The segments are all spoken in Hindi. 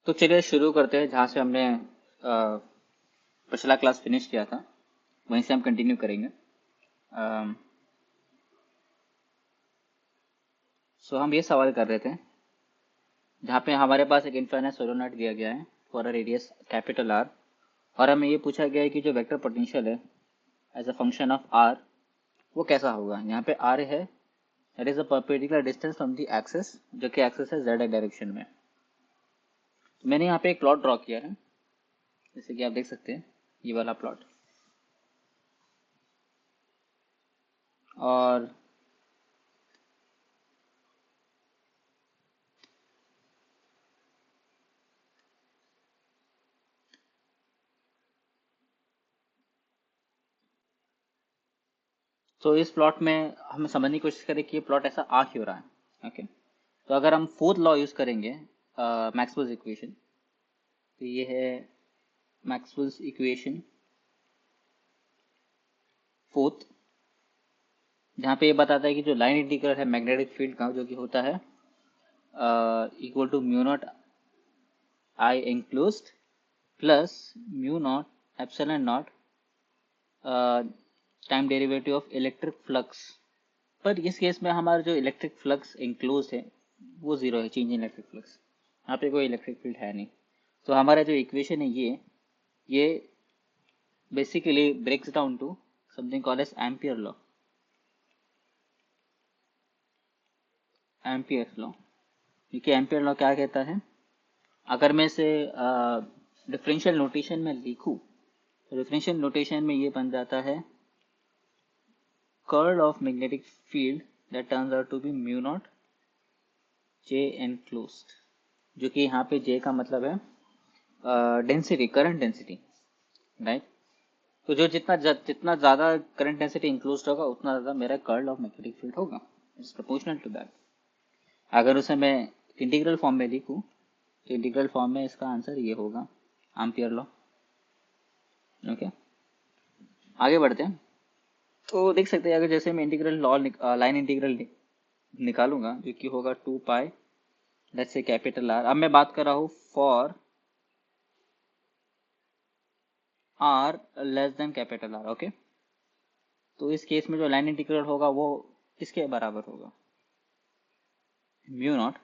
तो चलिए शुरू करते हैं जहाँ से हमने पिछला क्लास फिनिश किया था, वहीं से हम कंटिन्यू करेंगे। सो हम ये सवाल कर रहे थे जहाँ पे हमारे पास एक इनफाइनाइट सोलेनॉइड दिया गया है for a radius capital R, और हमें ये पूछा गया है कि जो वेक्टर पोटेंशियल है as a function of R वो कैसा होगा। यहाँ पे आर है, that is a perpendicular distance from the axis, जो कि एक्सिस है जेड डायरेक्शन में। तो मैंने यहाँ पे एक प्लॉट ड्रॉ किया है, जैसे कि आप देख सकते हैं ये वाला प्लॉट। और तो इस प्लॉट में हम समझने की कोशिश करें कि ये प्लॉट ऐसा आ क्यों रहा है। ओके, तो अगर हम फोर्थ लॉ यूज करेंगे, मैक्सवेल्स इक्वेशन, तो ये है मैक्सवेल्स इक्वेशन फोर्थ, जहाँ पे ये बताता है कि जो लाइन इंटीग्रल है मैग्नेटिक फील्ड का, जो कि होता है equal to mu naught I enclosed plus mu naught epsilon naught time derivative of electric flux. पर इस केस में हमारा जो इलेक्ट्रिक फ्लक्स इंक्लोज है वो जीरो है, चेंज इन इलेक्ट्रिक फ्लक्स, यहाँ पे कोई इलेक्ट्रिक फील्ड है नहीं। तो हमारा जो इक्वेशन है ये basically breaks down to something called as Ampere law. Ampere law, क्योंकि एम्पियर लॉ क्या कहता है, अगर मैं इसे डिफरेंशियल नोटेशन में लिखूं तो डिफरेंशियल नोटेशन में ये बन जाता है curl of magnetic field that turns out to be mu naught J enclosed, जो कि यहाँ पे जे का मतलब है डेंसिटी, करंट डेंसिटी, राइट। तो जो जितना ज्यादा करंट डेंसिटी इंक्लोज होगा उतना ज्यादा मेरा कर्ल ऑफ मैग्नेटिक फील्ड होगा, इट्स प्रोपोर्शनल टू दैट। अगर उसे मैं इंटीग्रल फॉर्म में लिखूं तो इंटीग्रल फॉर्म में इसका आंसर ये होगा एम्पियर लॉ। ओके, आगे बढ़ते हैं। तो देख सकते हैं अगर जैसे मैं इंटीग्रल लॉ लाइन इंटीग्रल निकालूंगा, जो कि होगा 2 pi let's say capital R. अब मैं बात कर रहा हूँ for R less than capital R. Okay, तो इस केस में जो लाइन इंटीग्रल होगा वो किसके बराबर होगा, म्यू नॉट,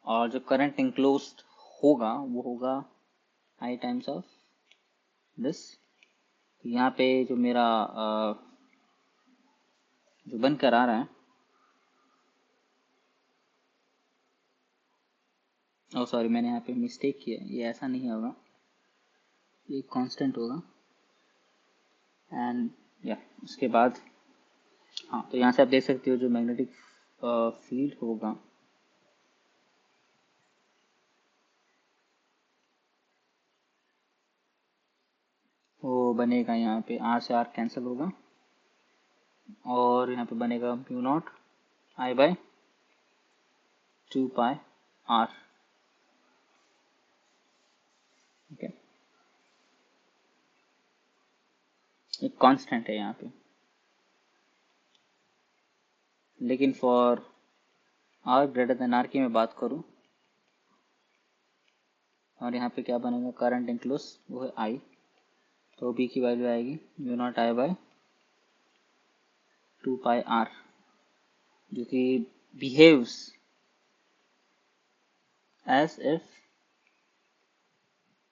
और जो करंट इंक्लोज्ड होगा वो होगा आई टाइम्स ऑफ दिस। यहाँ पे जो मेरा जो बन कर आ रहा है, ओ सॉरी मैंने यहाँ पे मिस्टेक किया है, ये ऐसा नहीं होगा, ये कांस्टेंट होगा। एंड या उसके बाद हाँ, तो यहाँ से आप देख सकते हो जो मैग्नेटिक फील्ड होगा वो बनेगा, यहाँ पे आर से आर कैंसिल होगा और यहाँ पे बनेगा mu naught I by 2 pi R. Okay, एक कांस्टेंट है यहाँ पे, लेकिन for R greater than R की मैं बात करूँ और यहाँ पे क्या बनेगा, करंट इंक्लोज वो है आई, तो बी की वैल्यू आएगी mu naught I by 2 pi R, जो कि behaves as if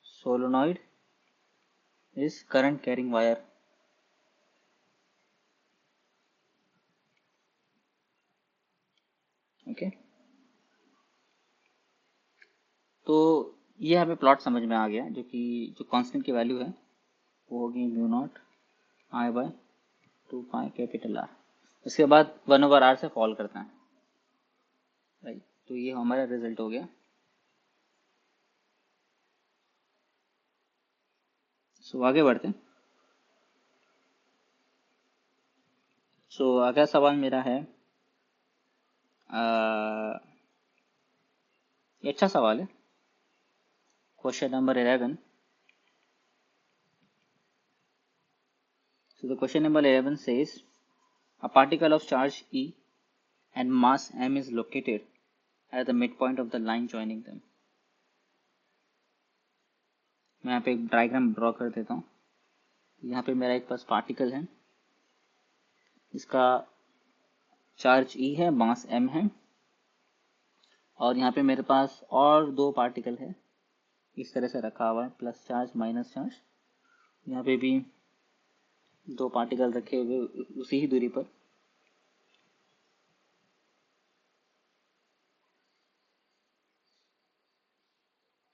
solenoid is current carrying wire. Okay, तो ये हमें प्लॉट समझ में आ गया, जो कि जो कांस्टेंट की वैल्यू है वो होगी mu naught I by 2 pi capital R. उसके बाद 1/r से फॉल करता है, राइट। तो ये हमारा रिजल्ट हो गया। सो आगे बढ़ते हैं। सो अगला सवाल मेरा है, ये अच्छा सवाल है, question number 11। So the question number 11 says a particle of charge E and mass m is located at the midpoint of the line joining them. मैं यहाँ पे एक डायग्राम ड्रॉ कर देता हूँ। यहाँ पे मेरा एक पास पार्टिकल है, इसका चार्ज E है, मास m है, और यहाँ पे मेरे पास और दो पार्टिकल है, इस तरह से रखा हुआ है, प्लस चार्ज माइनस चार्ज। यहाँ पे भी दो पार्टिकल रखे हुए उसी ही दूरी पर।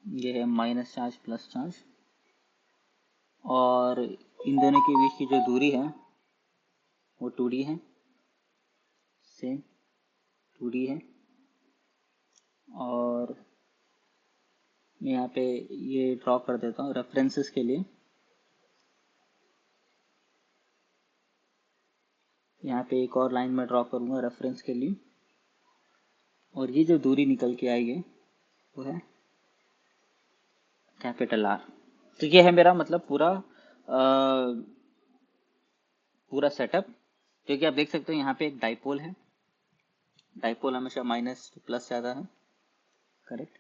ये है माइनस चार्ज प्लस चार्ज, और इन दोनों के बीच की जो दूरी है वो 2d है, सेम 2d है। और मैं यहाँ पे ये ड्रॉ कर देता हूँ रेफरेंसेस के लिए। यहाँ पे एक और लाइन में ड्रॉ करूँगा रेफरेंस के लिए, और ये जो दूरी निकल के आई है वो है कैपिटल R। तो ये है मेरा मतलब पूरा सेटअप, जो कि आप देख सकते हो यहाँ पे एक डाइपोल है। डाइपोल हमेशा माइनस टू प्लस ज़्यादा है, करेक्ट।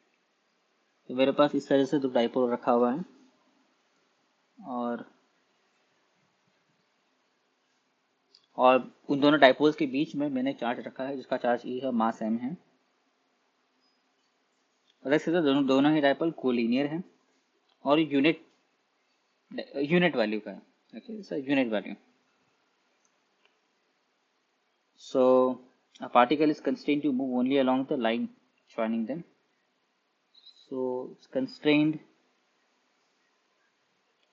तो मेरे पास इस तरह से दो डाइपोल रखा हुआ है, और उन दोनों डाइपोल्स के बीच में मैंने चार्ज रखा है जिसका चार्ज E है, मास m है। देख सकते हो दोनों ही डाइपोल कोलिनियर है, और यूनिट वैल्यू का है, okay sir, unit value. So a particle is constrained to move only along the line joining them. So it's constrained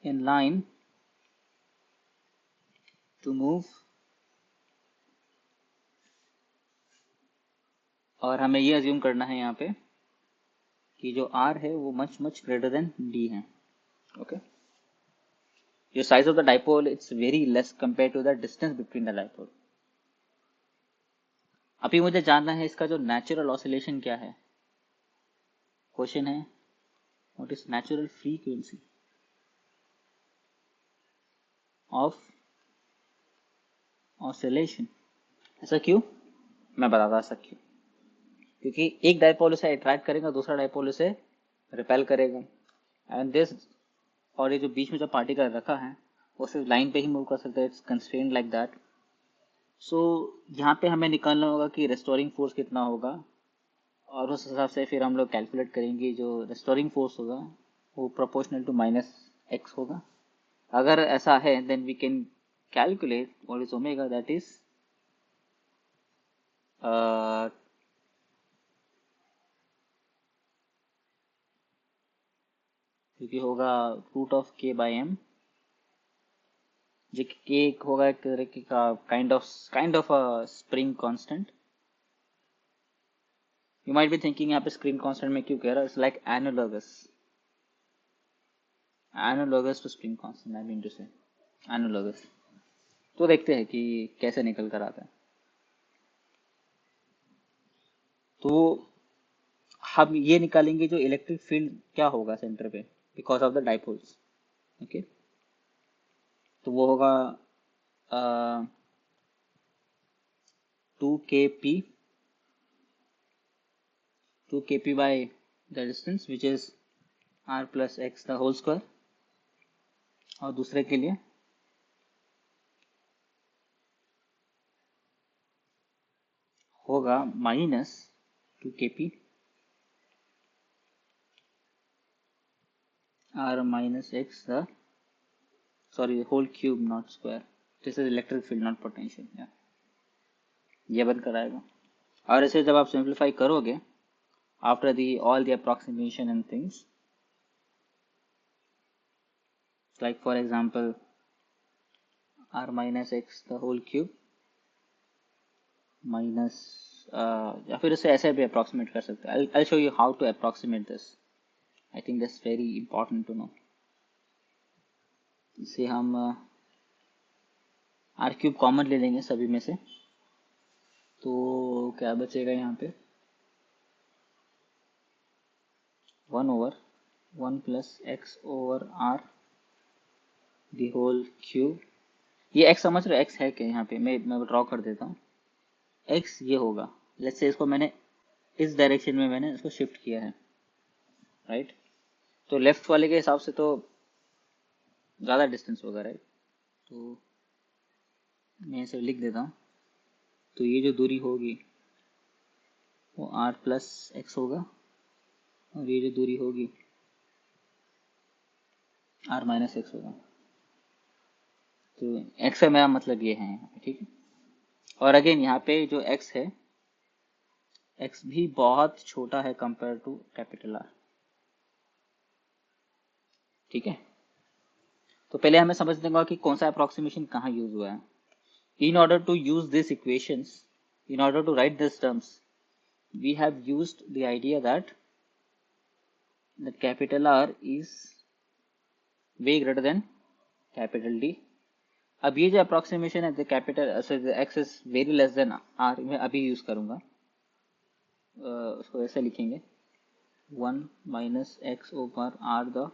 in line to move, और हमें ये अज्यूम करना है यहाँ पे कि जो R है वो मच ग्रेटर देन D है, ओके। जो size of the dipole it's very less compare to the distance between the dipole. अभी मुझे जानना है इसका जो नेचुरल ऑसिलेशन क्या है। क्वेश्चन है what is natural frequency of oscillation. ऐसा क्यों? मैं बताता ऐसा क्यों। क्योंकि एक डाइपोल उसे अट्रैक्ट करेगा, दूसरा डाइपोल उसे रिपेल करेगा, एंड दिस, और ये जो बीच में जो पार्टिकल रखा है वो सिर्फ लाइन पे ही मूव कर सकता है, इट्स कंस्ट्रेंड लाइक दैट। सो यहाँ पे हमें निकालना होगा कि रेस्टोरिंग फोर्स कितना होगा, और उस हिसाब से फिर हम लोग कैलकुलेट करेंगे। जो रेस्टोरिंग फोर्स होगा वो प्रोपोर्शनल टू माइनस एक्स होगा। अगर ऐसा है then we can calculate what is omega, that is क्योंकि होगा root of k by m, जो k होगा एक तरह का kind of a spring constant. You might be thinking यहाँ पे स्प्रिंग कांस्टेंट में क्यों कह रहा है, it's like analogous to spring constant, I mean to say analogous. तो देखते हैं कि कैसे निकल कर आता है। तो हम ये निकालेंगे जो इलेक्ट्रिक फील्ड क्या होगा सेंटर पे because of the dipoles, okay. तो वो होगा 2kp by the distance which is r plus x the whole square, और दूसरे के लिए होगा minus 2kp r minus x the, sorry, whole cube not square. This is electric field not potential, yeah. ये बन कर आएगा। और इसे जब आप सिंप्लीफाई करोगे after the all the approximation and things, like for example r minus x the whole cube minus या फिर इसे ऐसे भी अप्रॉक्सीमेट कर सकते हैं। I'll show you how to approximate this. I think that's very important to know. इसे हम r क्यूब कॉमन ले लेंगे सभी में से, तो क्या बचेगा यहाँ पे 1 over 1 plus x over r the whole cube. ये x समझ रहे हो, x है क्या यहाँ पे, मैं ड्रॉ कर देता हूँ। x ये होगा, लेट्स से इसको मैंने इस डायरेक्शन में मैंने इसको शिफ्ट किया है, राइट। तो लेफ्ट वाले के हिसाब से तो ज़्यादा डिस्टेंस होगा, राइट? तो मैं इसे लिख देता हूँ। तो ये जो दूरी होगी वो r प्लस एक्स होगा, और ये जो दूरी होगी r माइनस एक्स होगा। तो x का मेरा मतलब ये है यहाँ पे, ठीक है। और अगेन यहाँ पे जो x है, x भी बहुत छोटा है कंपेयर टू कैपिटल R, ठीक है। तो पहले हमें समझ देंगे कि कौन सा अप्रोक्सीमेशन कहाँ यूज हुआ है। In order to use these equations, in order to write these terms, we have used the idea that capital R is way greater than capital D. अब ये जो अप्रोक्सीमेशन है, capital x is very less than R, मैं अभी यूज करूंगा। उसको ऐसे लिखेंगे 1 minus x over R the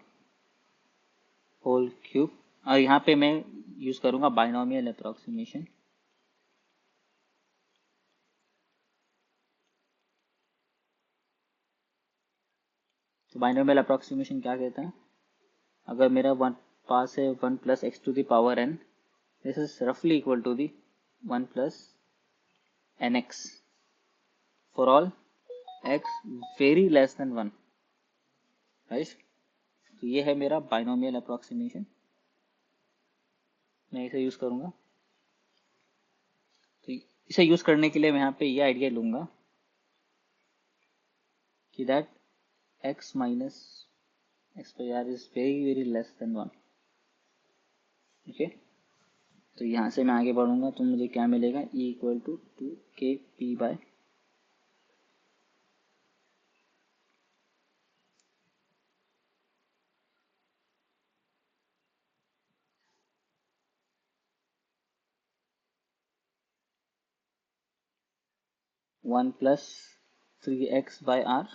whole cube, और यहाँ पे मैं यूज करूंगा बाइनोमियल अप्रोक्सीमेशन। तो बाइनोमियल अप्रोक्सीमेशन क्या कहता है, अगर मेरा वन पास है 1 plus x to the power n, this is roughly equal to the 1 plus nx for all x very less than 1, right? तो ये है मेरा बाइनोमियल अप्रोक्सीमेशन, मैं इसे यूज करूंगा। तो इसे यूज करने के लिए मैं यहाँ पे ये आइडिया लूंगा कि that x minus x by R is very very less than 1, okay. तो यहाँ से मैं आगे बढ़ूंगा तो मुझे क्या मिलेगा, e equal to 2kp by 1 plus 3x by R,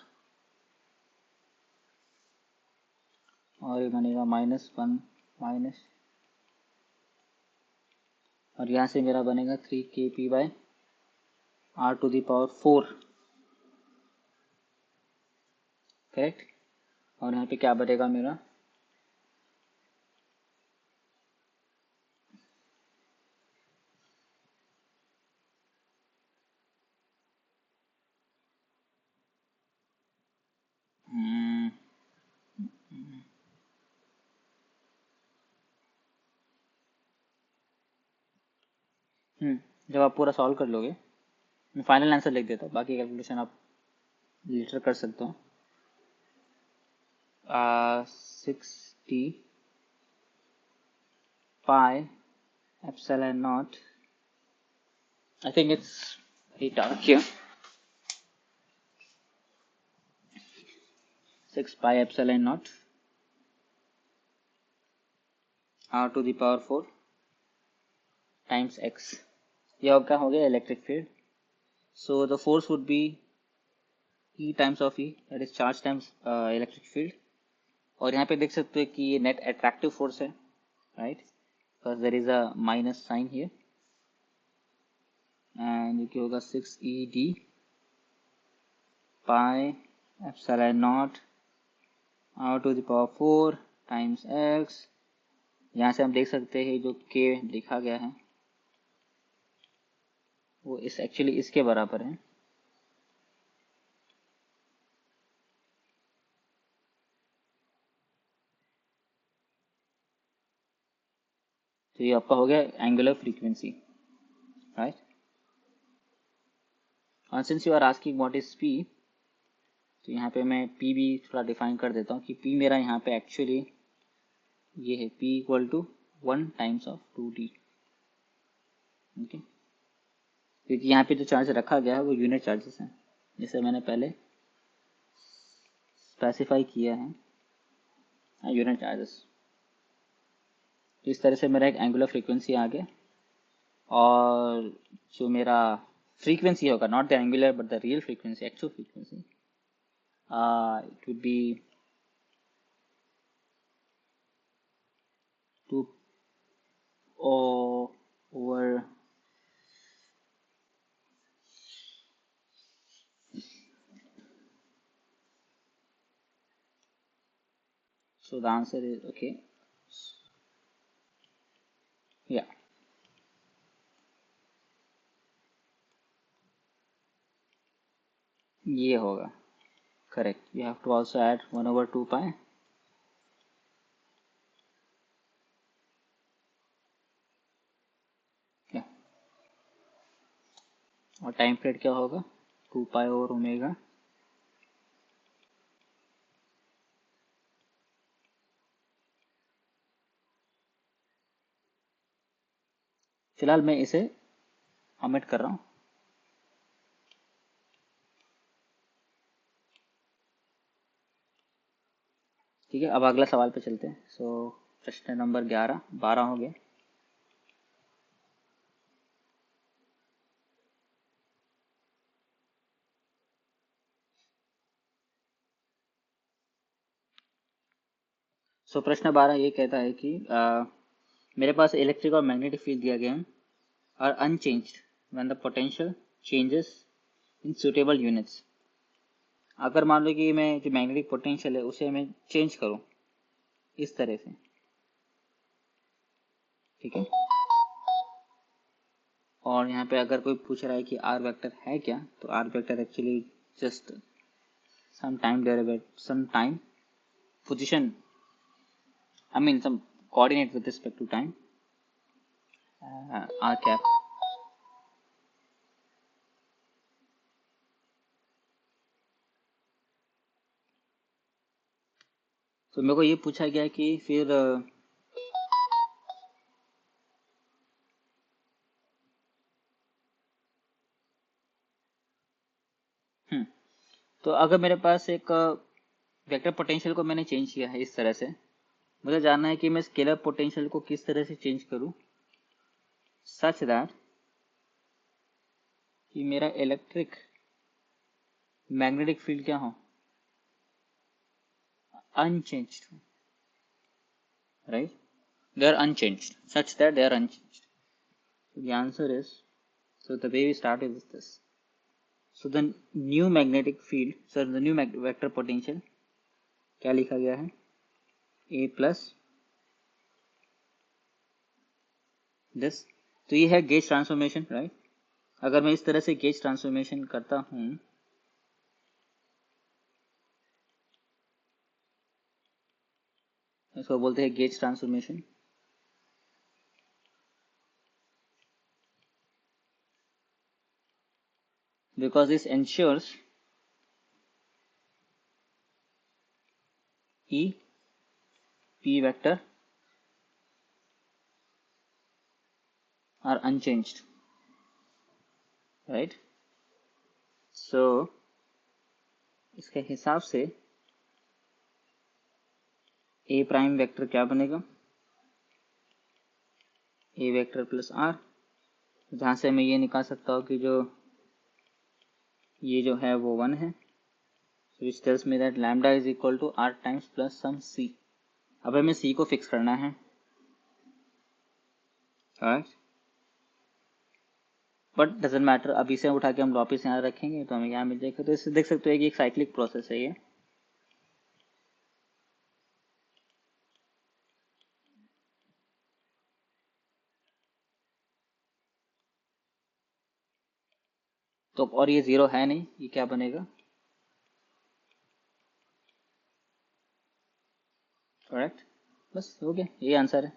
और ये बनेगा माइनस 1 माइनस, और यहाँ से मेरा बनेगा 3kp by R to the power 4, correct. और यहाँ पे क्या बनेगा मेरा, जब आप पूरा सॉल्व कर लोगे, मैं फाइनल आंसर लिख देता हूँ, बाकी कैलकुलेशन आप लेटर कर सकते हो। 60 pi epsilon naught, I think it's dark here, 6 pi epsilon naught R to the power 4 times x. यह क्या हो गया, electric field. So the force would be E times of E, that is charge times electric field. और यहाँ पे देख सकते हो कि ये नेट अट्रैक्टिव फोर्स है, right, because there is a minus sign here, and ये क्या होगा 6 ED pi epsilon naught R to the power 4 times x. यहाँ से हम देख सकते हैं जो k लिखा गया है वो इस एक्चुअली इसके बराबर है। तो ये आपका हो गया angular frequency, right. And since you are asking what is p, तो यहाँ पे मैं p भी थोड़ा डिफाइन कर देता हूँ कि p मेरा यहाँ पे एक्चुअली ये है, p equal to 1 times of 2d, okay. क्योंकि यहाँ पे जो चार्ज रखा गया है वो यूनिट चार्जेस हैं, जैसे मैंने पहले स्पेसिफाई किया है, यूनिट चार्जेस। तो इस तरह से मेरा एक एंगुलर फ्रीक्वेंसी आ गया, और जो मेरा फ्रीक्वेंसी होगा, not the angular but the real frequency, actual frequency, it would be 2 over So the answer is okay. Yeah. ये होगा correct. You have to also add 1 over 2 pi. Yeah. और टाइम पीरियड क्या होगा 2 पाई ओवर ओमेगा फिलहाल मैं इसे ओमिट कर रहा हूँ. ठीक है, अब अगला सवाल पे चलते हैं. सो प्रश्न नंबर 12 हो गया. सो प्रश्न 12 ये कहता है कि मेरे पास इलेक्ट्रिक और मैग्नेटिक फील्ड दिया गया है और unchanged when the potential changes in suitable units. अगर मान लो कि मैं जो मैग्नेटिक पोटेंशियल है उसे मैं चेंज करूं इस तरह से. ठीक है, और यहाँ पे अगर कोई पूछ रहा है कि आर वेक्टर है क्या, तो R vector actually just some time derivative, some time position, I mean some coordinate with respect to time, r cap. तो मेरे को ये पूछा गया कि फिर तो अगर मेरे पास एक वेक्टर पोटेंशियल को मैंने चेंज किया है इस तरह से, मुझे जानना है कि मैं स्केलर पोटेंशियल को किस तरह से चेंज करूं सच दैट कि मेरा इलेक्ट्रिक मैग्नेटिक फील्ड क्या हो unchanged, right? They are unchanged, such that they are unchanged. So the answer is, so the way we start is this. So the new magnetic field, so the new vector potential क्या लिखा गया है a प्लस दिस. तो ये है गेज ट्रांसफॉर्मेशन, राइट? अगर मैं इस तरह से गेज ट्रांसफॉर्मेशन करता हूं, इसको बोलते हैं gauge transformation. Because this ensures E P vector are unchanged, right? So इसके हिसाब से ए प्राइम वेक्टर क्या बनेगा ए वेक्टर प्लस आर, जहां से मैं ये निकाल सकता हूँ कि जो ये जो है वो 1 है. So which tells me that lambda is equal to r times plus some c. अब हमें c को फिक्स करना है, right? But doesn't matter. अभी से उठा के हम वापिस यहाँ रखेंगे तो हमें यहाँ मिल जाएगा. तो इससे देख सकते हो कि एक साइक्लिक प्रोसेस है ये. तो और ये 0 है नहीं, ये क्या बनेगा करेक्ट. बस हो गया, ये आंसर है.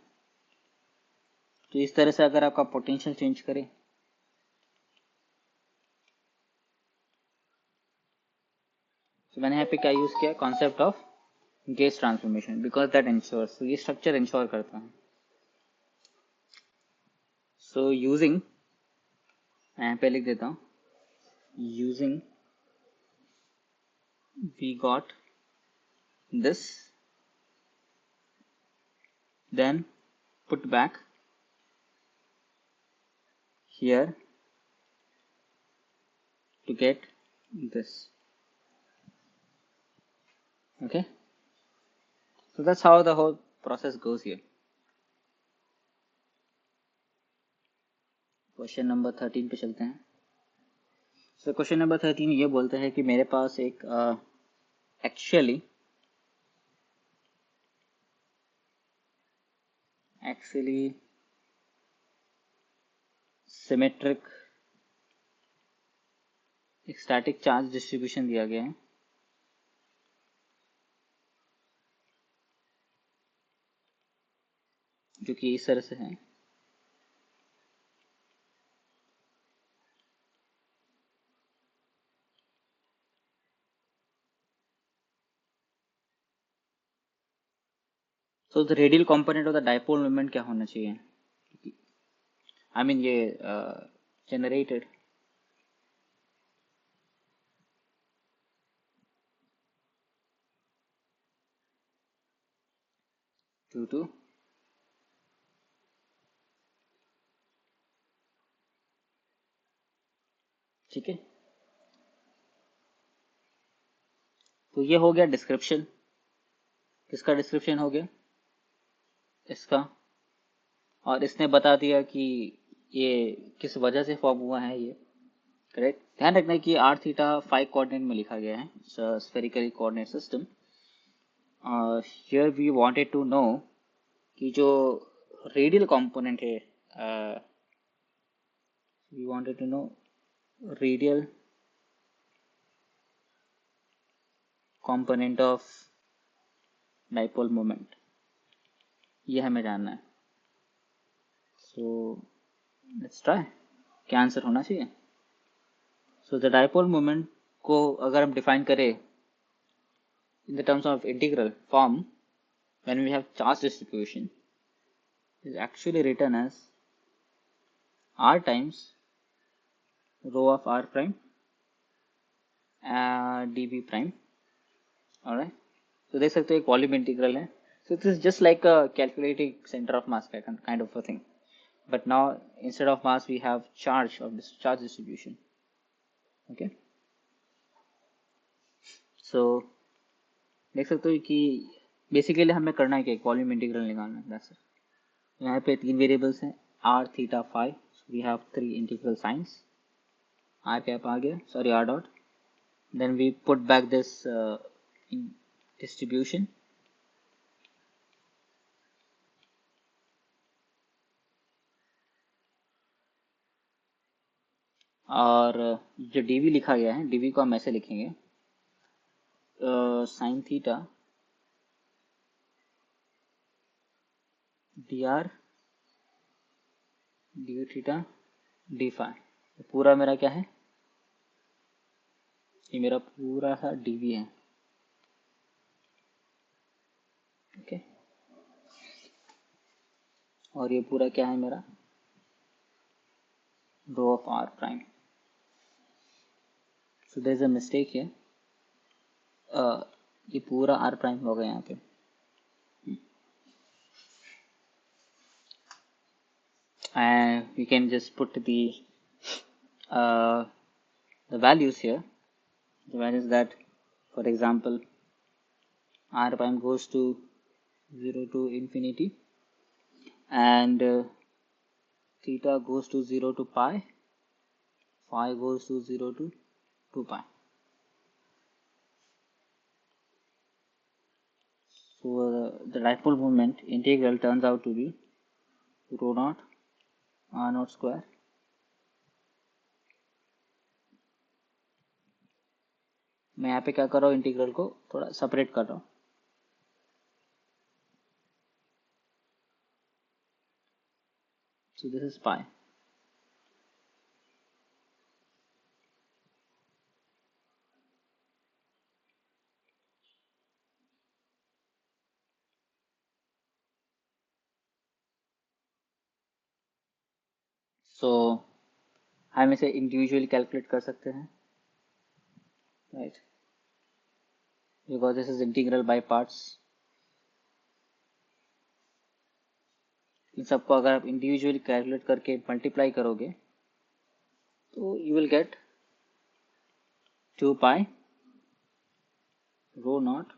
तो इस तरह से अगर आपका पोटेंशियल चेंज करे, तो मैंने यहाँ पे क्या यूज किया concept of gauge transformation because that ensures. ये स्ट्रक्चर इंश्योर करता है. सो यूजिंग, मैं यहाँ पे लिख देता हूँ using we got this, then put back here to get this. Okay, so that's how the whole process goes here. Question number 13 पे चलते हैं. सो क्वेश्चन नंबर 13 ये बोलता है कि मेरे पास एक एक्चुअली एक्चुअली सिमेट्रिक एक स्टैटिक चार्ज डिस्ट्रीब्यूशन दिया गया है जो कि इस तरह से है. तो the radial component of the dipole moment क्या होना चाहिए? आई मीन ये जनरेटेड ड्यू टू ठीक है. तो ये हो गया डिस्क्रिप्शन. किसका डिस्क्रिप्शन हो गया? इसका. और इसने बता दिया कि ये किस वजह से फॉर्म हुआ है ये. करेक्ट. ध्यान रखना है कि आर थीटा 5 कोऑर्डिनेट में लिखा गया है. Spherical coordinate system. Here we wanted to know कि जो रेडियल कंपोनेंट है, we wanted to know radial component of dipole moment. ये हमें जानना है. So let's try. क्या आंसर होना चाहिए? सो द डाइपोल मोमेंट को अगर हम डिफाइन करें in the terms of integral form, when we have charge distribution, is actually written as r times rho of r prime dv prime. Alright, so देख सकते हो एक वॉल्यूम इंटीग्रल है. So this is just like a calculating center of mass kind of a thing, but now instead of mass we have charge of this charge distribution. Okay, so देख सकते हो कि बेसिकली हमें करना है कि वॉल्यूम इंटीग्रल निकालना है. That's it. यहाँ पे 3 वेरिएबल्स हैं r theta phi. We have 3 integral signs. r cap आ गया, sorry r dot. Then we put back this distribution. और जो dv लिखा गया है, dv को हम ऐसे लिखेंगे sine theta dr d theta d phi. पूरा मेरा क्या है? ये मेरा पूरा सा dv है. ओके, और ये पूरा क्या है मेरा? Rho of r prime. So there is a mistake है. ये पूरा r प्राइम होगा यहाँ पे. And we can just put the values here. The values that, for example, r prime goes to 0 to infinity, and theta goes to 0 to pi, phi goes to 0 to 2 pi. So the dipole moment integral turns out to be rho naught r naught square मैं यहाँ पे क्या कर रहा हूँ, इंटीग्रल को थोड़ा सेपरेट कर रहा हूँ. So this is pi. So हम इसे इंडिविजुअली कैलकुलेट कर सकते हैं, right, because this is integral by parts. इन सबको अगर आप इंडिविजुअली कैलकुलेट करके मल्टीप्लाई करोगे तो you will get 2 pi rho naught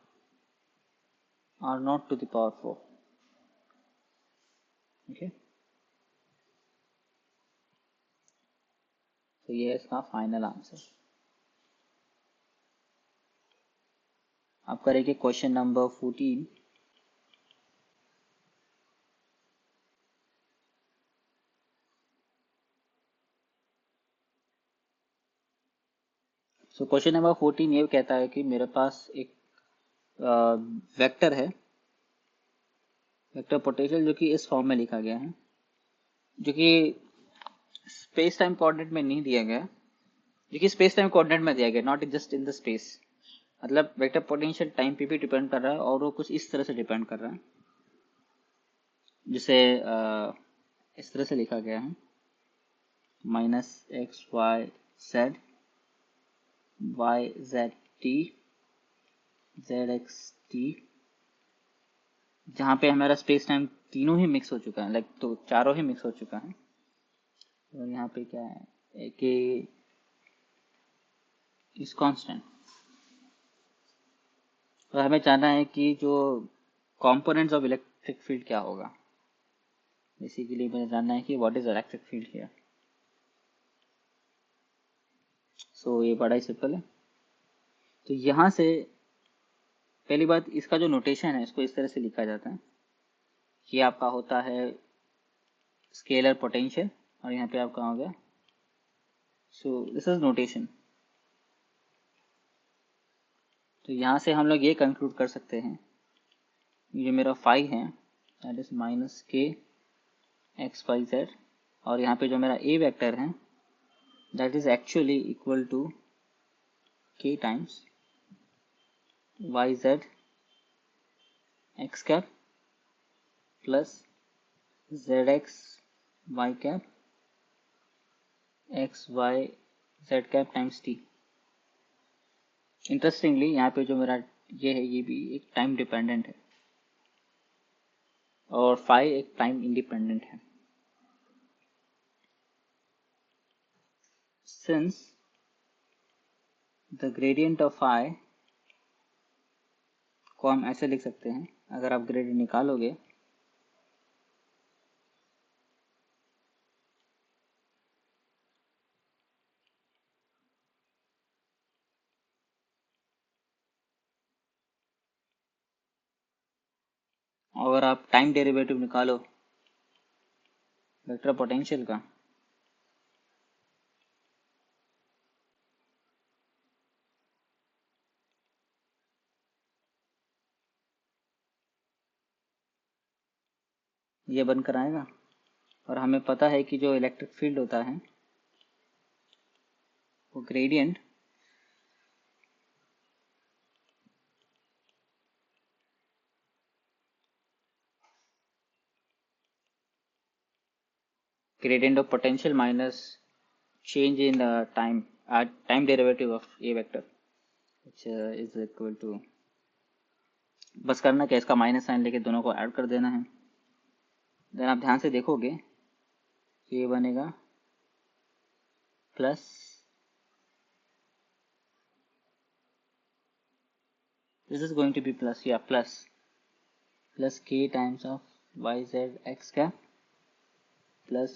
r naught to the power 4. Okay, तो ये है इसका फाइनल आंसर. आप करेंगे question number 14. So question number 14 ये कहता है कि मेरे पास एक वेक्टर है, वेक्टर पोटेंशियल, जो कि इस फॉर्म में लिखा गया है, जो कि स्पेस टाइम कोऑर्डिनेट में नहीं दिया गया, जो कि स्पेस टाइम कोऑर्डिनेट में दिया गया, not just in the space. मतलब वेक्टर पोटेंशियल टाइम पे भी डिपेंड कर रहा है और वो कुछ इस तरह से डिपेंड कर रहा है, जिसे इस तरह से लिखा गया है minus x y z, y z t, z x t, जहाँ पे हमारा स्पेस टाइम तीनों ही मिक्स हो चुका है, लाइक तो चारों ही मिक्स हो चुका है। और यहाँ पे क्या है कि इस कांस्टेंट, और हमें जानना है कि जो कंपोनेंट्स ऑफ इलेक्ट्रिक फील्ड क्या होगा। बेसिकली मुझे जानना है कि what is electric field here. So ये बड़ा ही सिंपल है। तो यहाँ से पहली बात, इसका जो नोटेशन है इसको इस तरह से लिखा जाता है कि आपका होता है स्केलर पोटेंशियल, और यहाँ पे आपका हो गया, सो दिस इज नोटेशन। तो यहाँ से हम लोग ये कंक्लूड कर सकते हैं, ये मेरा फाई है, that is minus k x y z, और यहाँ पे जो मेरा ए वेक्टर है that is actually equal to k times y z x cap plus z x y cap x y z cap times t. Interestingly यहाँ पे जो मेरा ये है ये भी एक टाइम डिपेंडेंट है, और फाई एक टाइम इंडिपेंडेंट है। Since the gradient of phi को हम ऐसे लिख सकते हैं, अगर आप ग्रेडियंट निकालोगे और आप टाइम डेरिवेटिव निकालो वेक्टर पोटेंशियल का, ये बनकर आएगा। और हमें पता है कि जो इलेक्ट्रिक फील्ड होता है वो gradient gradient of potential minus change in time derivative of a vector, which is equal to, बस करना क्या, इसका माइनस साइन लेके दोनों को ऐड कर देना है। देन आप ध्यान से देखोगे ये बनेगा plus, this is going to be plus, या प्लस प्लस के times of y z x का प्लस,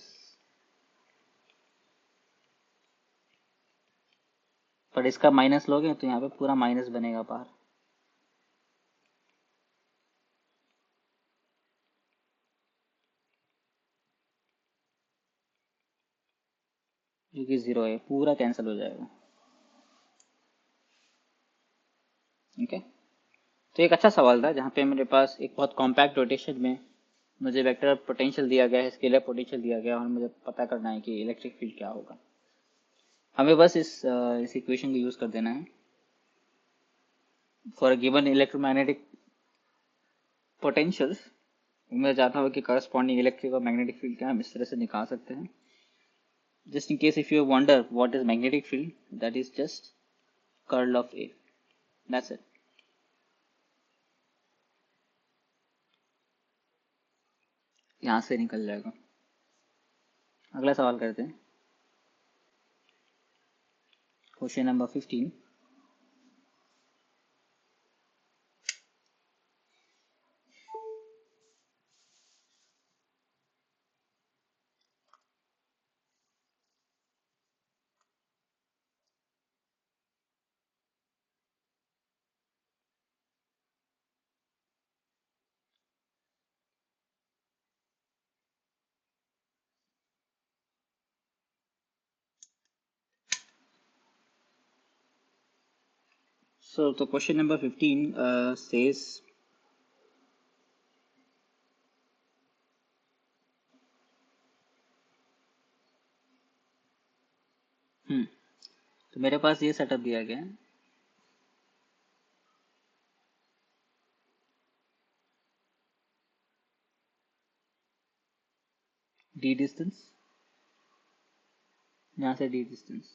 पर इसका माइनस लोगे तो यहाँ पे पूरा माइनस बनेगा बाहर, जो कि जीरो है, पूरा कैंसिल हो जाएगा। ओके, तो एक अच्छा सवाल था जहाँ पे मेरे पास एक बहुत कॉम्पैक्ट रोटेशन में मुझे वेक्टर पोटेंशियल दिया गया है, स्केलर पोटेंशियल दिया गया, और मुझे पता करना है कि इलेक्ट्रिक फील्ड क्या होगा। हमें बस इस इक्वेशन को यूज कर देना है for a given electromagnetic potentials. मैं चाहता हूँ कि करस्पॉन्डिंग इलेक्ट्रिक और मैग्नेटिक फील्ड क्या हम इस तरह से निकाल सकते हैं। Just in case if you wonder what is magnetic field, that is just curl of A, that's it. यहाँ से निकल जाएगा। अगला सवाल करते हैं, question number 15। So the question number 15 says तो मेरे पास ये सेटअप दिया गया है। डी डिस्टेंस, यहाँ से डी डिस्टेंस,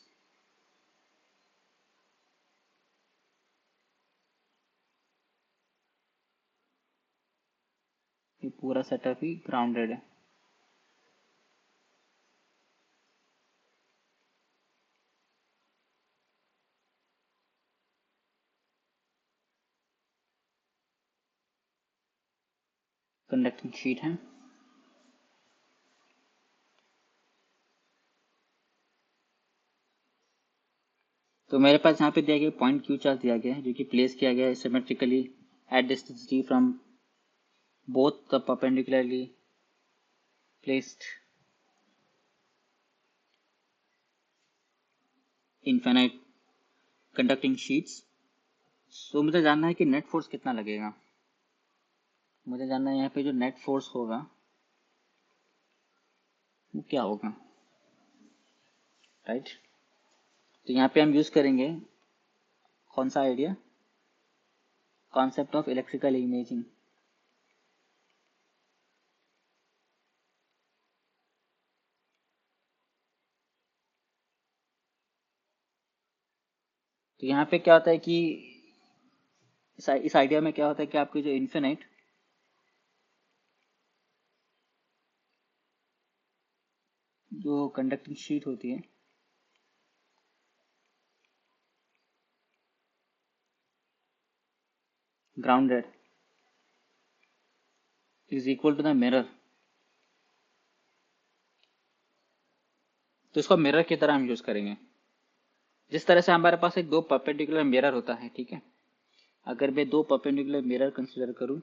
ये पूरा सेटअप ही ग्राउंडेड है। कंडक्टिंग शीट है। तो मेरे पास यहाँ पे दिया गया पॉइंट क्यू चार्ज दिया गया है, जो कि प्लेस किया गया है symmetrically at distance d from both the perpendicularly placed infinite conducting sheets. So मुझे जानना है कि नेट फोर्स कितना लगेगा। मुझे जानना है यहाँ पे जो नेट फोर्स होगा वो क्या होगा, राइट। तो यहाँ पे हम यूज करेंगे कौन सा idea, concept of electrical imaging. तो यहाँ पे क्या होता है कि इस आइडिया में क्या होता है कि आपकी जो इन्फिनाइट जो कंडक्टिंग शीट होती है grounded is equal to the mirror. तो इसको मिरर की तरह हम यूज करेंगे। जिस तरह से हमारे पास एक दो परपेंडिकुलर मिरर होता है, ठीक है। अगर मैं दो परपेंडिकुलर मिरर कंसीडर करूं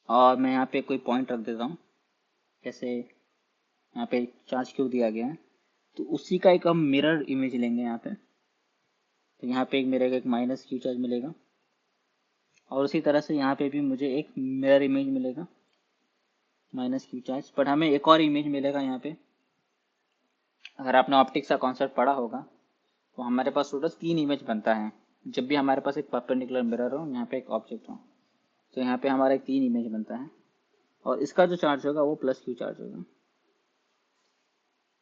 और मैं यहाँ पे कोई पॉइंट रख देता हूँ, जैसे यहाँ पे चार्ज क्यों दिया गया है, तो उसी का एक हम मिरर इमेज लेंगे यहाँ पे। तो यहाँ पे एक मेरे को एक माइनस क्यू चार्ज मिलेगा और उसी तरह से यहाँ पे भी मुझे एक मिरर इमेज मिलेगा माइनस क्यू चार्ज। पर हमें एक और इमेज मिलेगा यहाँ पे। अगर आपने ऑप्टिक्स का कॉन्सेप्ट पढ़ा होगा तो हमारे पास टोटल 3 इमेज बनता है जब भी हमारे पास एक परपेंडिकुलर मिरर हो, यहाँ पे एक ऑब्जेक्ट हो। तो यहाँ पे हमारा एक 3 इमेज बनता है और इसका जो चार्ज होगा वो प्लस क्यू चार्ज होगा।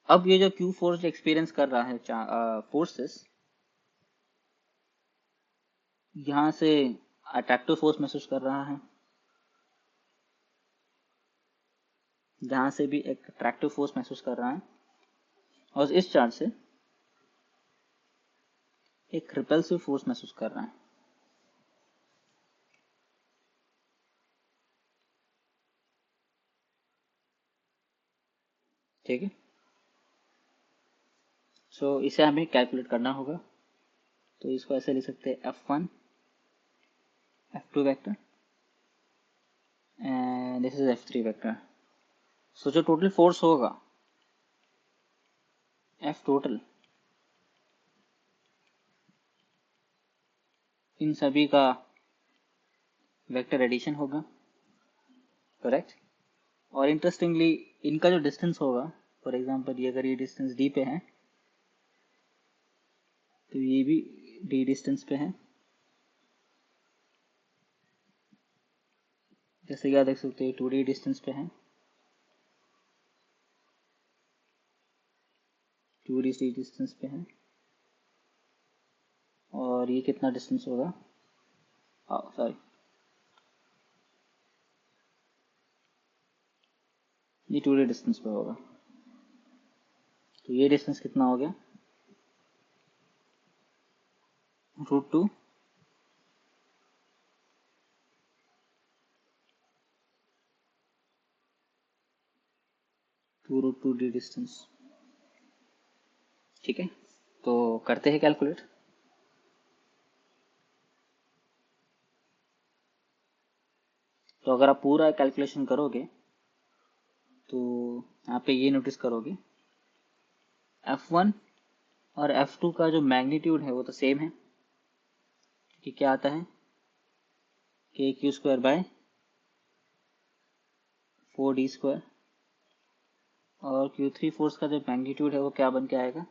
अब ये जो क्यू फोर्स एक्सपीरियंस कर रहा है फोर्सेस, यहाँ से अट्रैक्टिव फोर्स महसूस कर रहा है, जहाँ से भी एक अट्रैक्टिव फोर्स महसूस कर रहा है और इस चार्ज से एक रिपल्सिव फोर्स महसूस कर रहा है। ठीक है। सो इसे हमें कैलकुलेट करना होगा। तो इसको ऐसे लिख सकते हैं F1 F2 vector and this is F3 vector. So जो टोटल फोर्स होगा F टोटल, इन सभी का वेक्टर एडिशन होगा, करेक्ट। और इंटरेस्टिंगली इनका जो डिस्टेंस होगा, फॉर एग्जांपल ये अगर ये डिस्टेंस d पे है तो ये भी d डिस्टेंस पे है। जैसे कि आप देख सकते हैं 2d डिस्टेंस पे है, 2d डिस्टेंस पे है। और ये कितना डिस्टेंस होगा, सॉरी ये 2d डिस्टेंस पे होगा। तो ये डिस्टेंस कितना हो गया, √2 2√2d डिस्टेंस। ठीक है, तो करते हैं कैलकुलेट। तो अगर आप पूरा कैलकुलेशन करोगे तो यहाँ पे ये नोटिस करोगे F1 और F2 का जो मैग्नीट्यूड है वो तो सेम है, कि क्या आता है के Q square by 4d square, और Q3 फोर्स का जो मैग्नीट्यूड है वो क्या बन के आएगा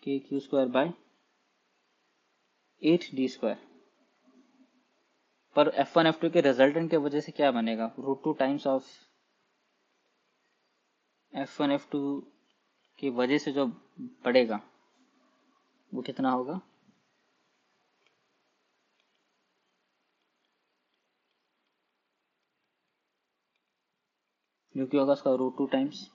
के Q square by 8d square. पर F1 F2 के रिजल्टेंट के वजह से क्या बनेगा, √2 टाइम्स ऑफ F1 F2 की वजह से जो बढ़ेगा वो कितना होगा, जो कि होगा उसका √2 टाइम्स।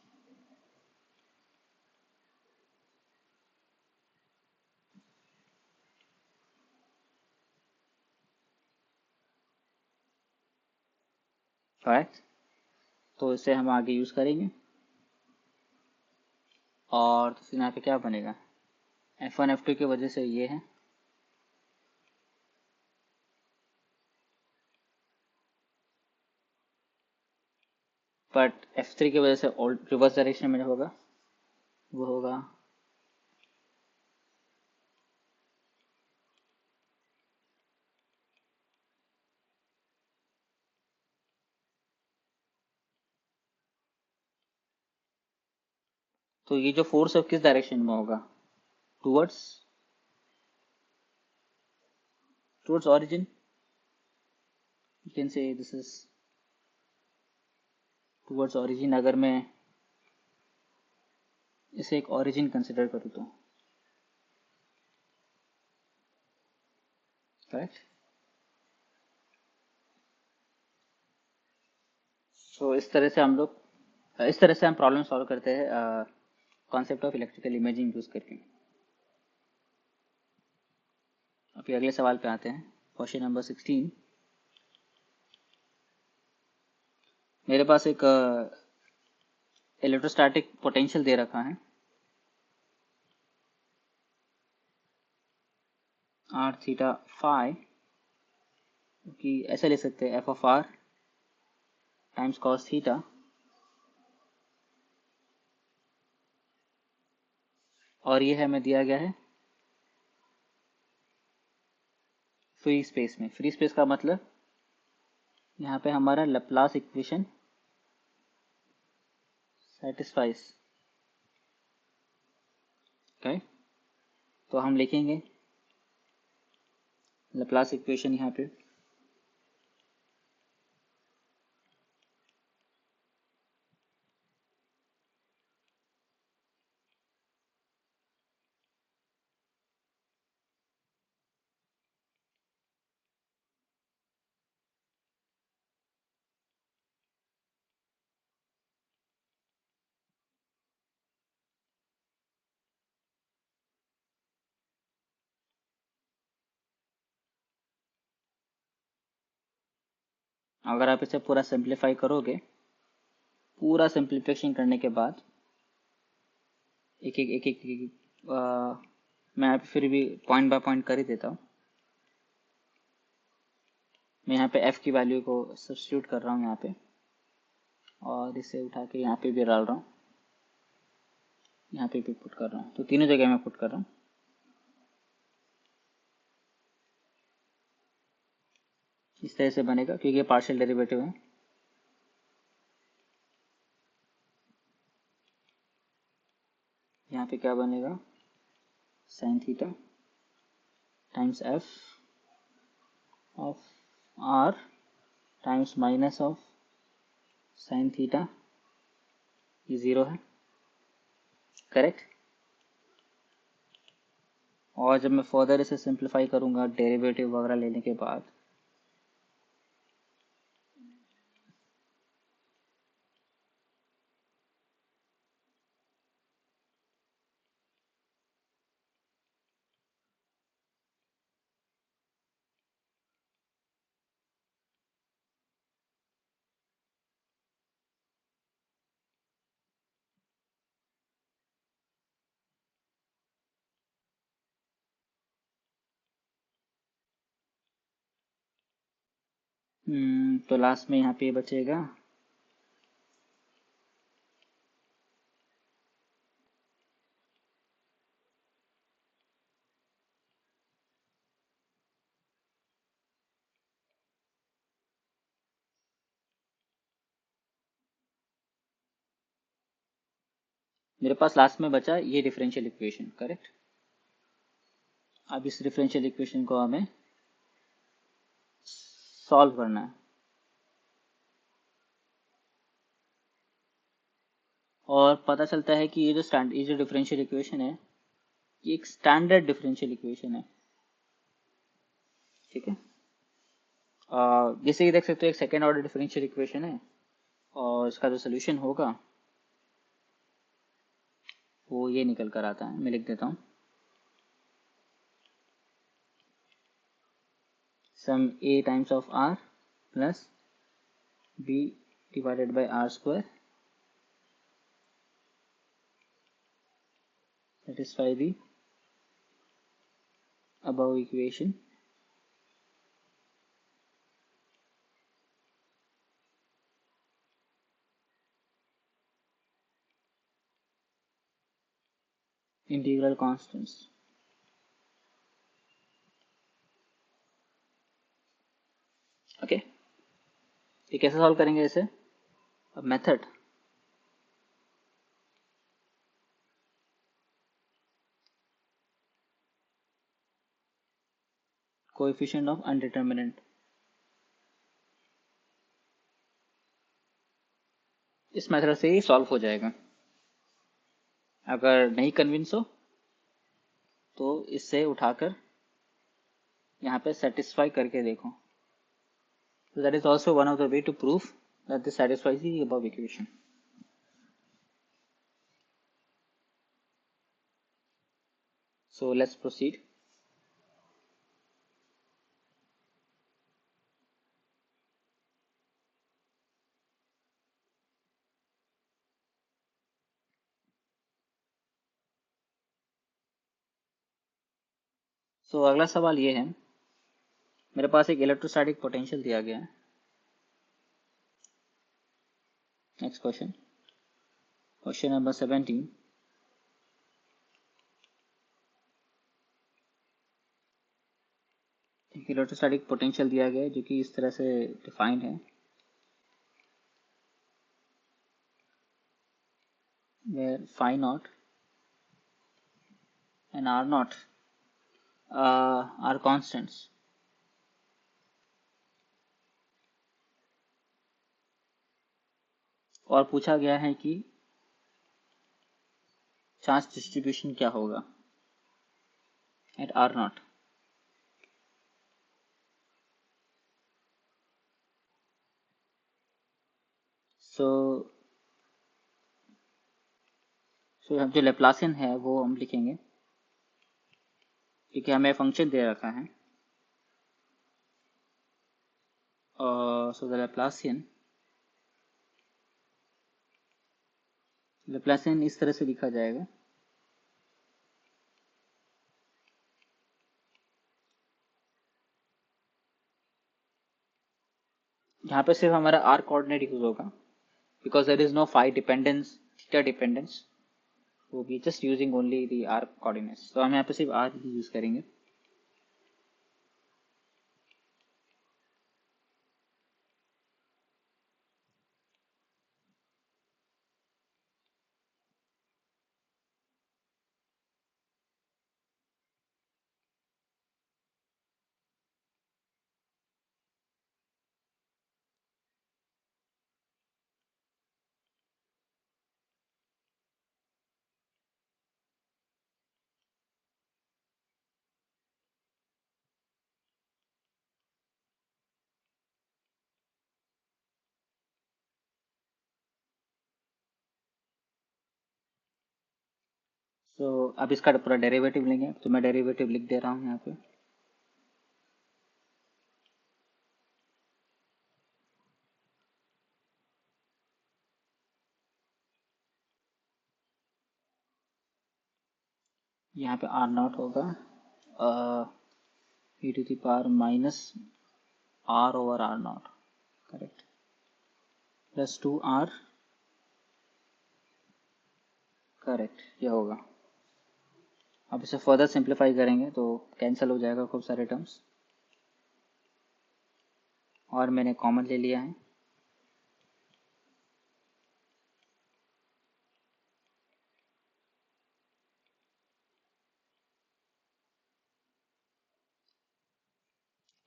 करेक्ट। तो इसे हम आगे यूज करेंगे, और तो फिर यहाँ पे क्या बनेगा, F1 F2 की वजह से ये है, बट F3 की वजह से रिवर्स डायरेक्शन में जो होगा वो होगा तो ये जो फोर्स है किस डायरेक्शन में होगा, towards towards origin. You can say this is towards origin, अगर मैं इसे एक ऑरिजिन कंसिडर करूँ तो। करेक्ट। तो इस तरह से हम प्रॉब्लम सॉल्व करते हैं concept of electrical imaging use करके। अभी अगले सवाल पे आते हैं, क्वेश्चन नंबर 16। मेरे पास एक इलेक्ट्रोस्टैटिक पोटेंशियल दे रखा है आर थीटा फाई, कि ऐसे ले सकते हैं F(r) टाइम्स कॉस थीटा, और ये हमें दिया गया है फ्री स्पेस में। फ्री स्पेस का मतलब यहाँ पे हमारा लैप्लास इक्वेशन सेटिस्फाइज। ओके, तो हम लिखेंगे लैप्लास इक्वेशन यहाँ पे अगर आप इसे पूरा सिंप्लीफाई करोगे, पूरा सिंप्लीफिकेशन करने के बाद एक एक एक एक, एक मैं यहाँ पे फिर भी पॉइंट बाय पॉइंट कर ही देता हूँ। मैं यहाँ पे f की वैल्यू को सब्स्टिट्यूट कर रहा हूँ यहाँ पे, और इसे उठा के यहाँ पे भी डाल रहा हूँ, यहाँ पे भी पुट कर रहा हूँ, तो तीनों जगह मैं पुट कर रहा हूँ। इस तरह से बनेगा क्योंकि ये पार्शियल डेरिवेटिव है। यहाँ पे क्या बनेगा, sine theta times f of r times minus of sine theta, ये 0 है। करेक्ट। और जब मैं फर्दर इसे सिंप्लीफाई करूँगा डेरिवेटिव वगैरह लेने के बाद, तो लास्ट में यहाँ पे बचेगा मेरे पास लास्ट में बचा ये डिफरेंशियल इक्वेशन, करेक्ट। अब इस डिफरेंशियल इक्वेशन को हमें सॉल्व करना है, और पता चलता है कि ये जो डिफरेंशियल इक्वेशन है ये एक स्टैंडर्ड डिफरेंशियल इक्वेशन है, ठीक है। जैसे कि देख सकते हो एक सेकेंड ऑर्डर डिफरेंशियल इक्वेशन है, और इसका जो सोल्यूशन होगा वो ये निकल कर आता है। मैं लिख देता हूँ, सम a times of r plus b divided by r square satisfy the above equation integral constants। Okay, ये कैसे सॉल्व करेंगे इसे? अब मेथड, कोएफिशिएंट ऑफ अनडिटरमिनेंट, इस मेथड से ही सॉल्व हो जाएगा। अगर नहीं कन्विंस हो तो इससे उठाकर यहाँ पे सेटिस्फाई करके देखो। So that is also one of the way to prove that this satisfies the above equation. So let's proceed. So अगला सवाल ये है, मेरे पास एक इलेक्ट्रोस्टैटिक पोटेंशियल दिया गया है। Next question, question number 17। एक इलेक्ट्रोस्टैटिक पोटेंशियल दिया गया है जो कि इस तरह से डिफाइंड है, where phi naught and r naught are constants। और पूछा गया है कि चार्ज डिस्ट्रीब्यूशन क्या होगा एट r naught। सो हम जो लेप्लासियन है वो हम लिखेंगे, क्योंकि हमें फंक्शन दे रखा है। सो द लेप्लासियन इस तरह से लिखा जाएगा, यहाँ पे सिर्फ हमारा r कोऑर्डिनेट यूज होगा, because there is no phi dependence, theta dependence, वो भी just using only the r coordinates. तो हम यहाँ पे सिर्फ r ही यूज करेंगे। तो अब इसका पूरा डेरिवेटिव लेंगे, तो मैं डेरिवेटिव लिख दे रहा हूँ यहाँ पे। यहाँ पे r नॉट होगा e to the power minus r over r naught, correct, plus 2r, correct, ये होगा। अब इसे फर्दर सिंप्लीफाई करेंगे तो कैंसिल हो जाएगा खूब सारे टर्म्स, और मैंने कॉमन ले लिया है।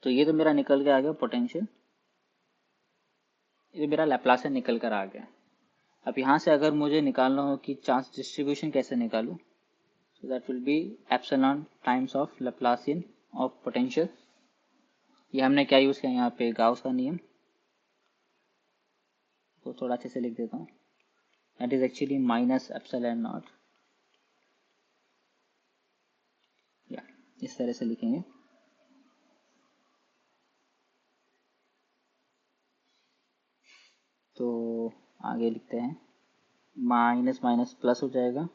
तो ये तो मेरा निकल के आ गया पोटेंशियल, ये मेरा लैप्लासियन निकल कर आ गया। अब यहाँ से अगर मुझे निकालना हो कि चार्ज डिस्ट्रीब्यूशन कैसे निकालूं, so that will be epsilon times of Laplacian of potential। ये हमने क्या यूज़ किया यहाँ पे, गाउस का नियम, तो थोड़ा अच्छे से लिख देता हूँ। That is actually minus epsilon not, या इस तरह से लिखेंगे। तो आगे लिखते हैं, माइनस माइनस प्लस हो जाएगा,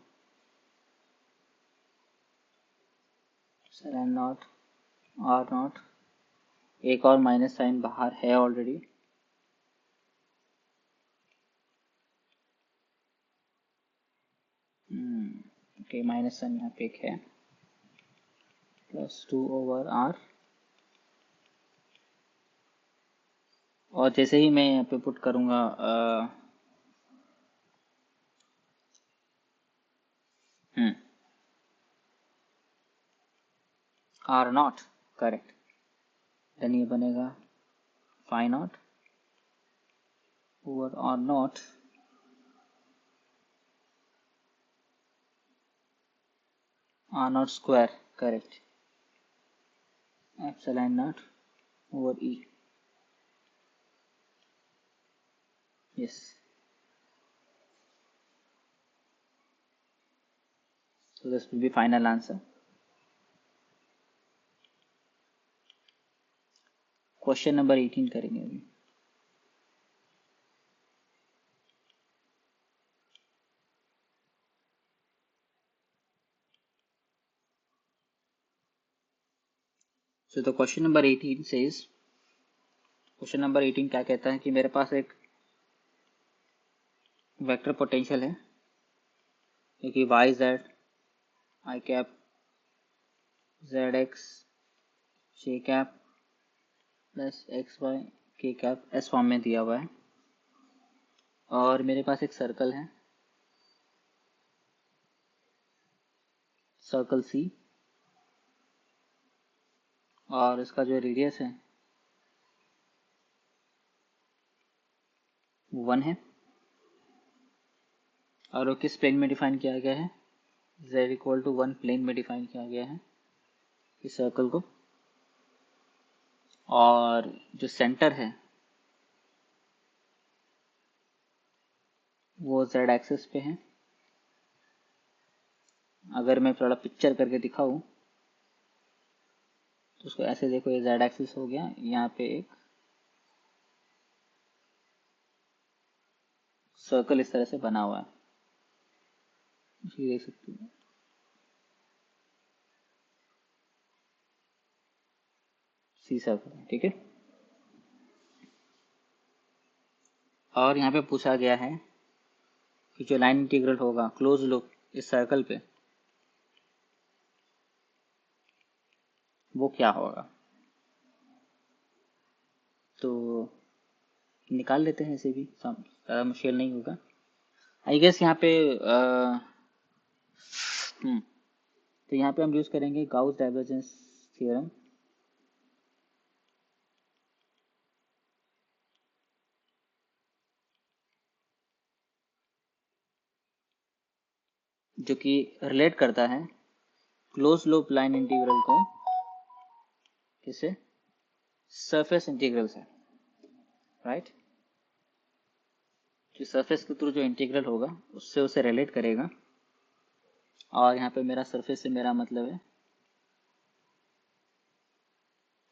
एप्सिलॉन नॉट आर नॉट, एक और माइनस साइन बाहर है ऑलरेडी, ओके माइनस साइन यहाँ पे एक है, प्लस 2/r। और जैसे ही मैं यहाँ पे पुट करूँगा आर नॉट, करेक्ट, देन ये बनेगा phi naught over R naught square, correct, epsilon naught over E, yes. So this will be final answer. Question number 18 करेंगे अभी। So the question number 18 says, question number 18 क्या कहता है कि मेरे पास एक वेक्टर पोटेंशियल है क्योंकि y z i cap z x j cap plus x y k caps form में दिया हुआ है, और मेरे पास एक सर्कल है, सर्कल सी, और इसका जो रेडियस है 1 है, और वो किस प्लेन में डिफाइन किया गया है, z इक्वल टू 1 प्लेन में डिफाइन किया गया है इस सर्कल को, और जो सेंटर है वो z एक्सिस पे है। अगर मैं थोड़ा पिक्चर करके दिखाऊं तो उसको ऐसे देखो, ये z एक्सिस हो गया, यहाँ पे एक सर्कल इस तरह से बना हुआ है, ये देख सकते हो, सी सर्कल, ठीक है। और यहाँ पे पूछा गया है कि जो लाइन इंटीग्रल होगा क्लोज लूप इस सर्कल पे, वो क्या होगा। तो निकाल लेते हैं, इसे भी ज़्यादा मुश्किल नहीं होगा आई गेस। यहाँ पे तो यहाँ पे हम यूज़ करेंगे गाउस डाइवर्जेंस थ्योरम, जो कि रिलेट करता है क्लोज लूप लाइन इंटीग्रल को किससे, सरफेस इंटीग्रल से, राइट। जो सरफेस के थ्रू जो इंटीग्रल होगा उससे उसे रिलेट करेगा, और यहाँ पे मेरा सरफेस से मेरा मतलब है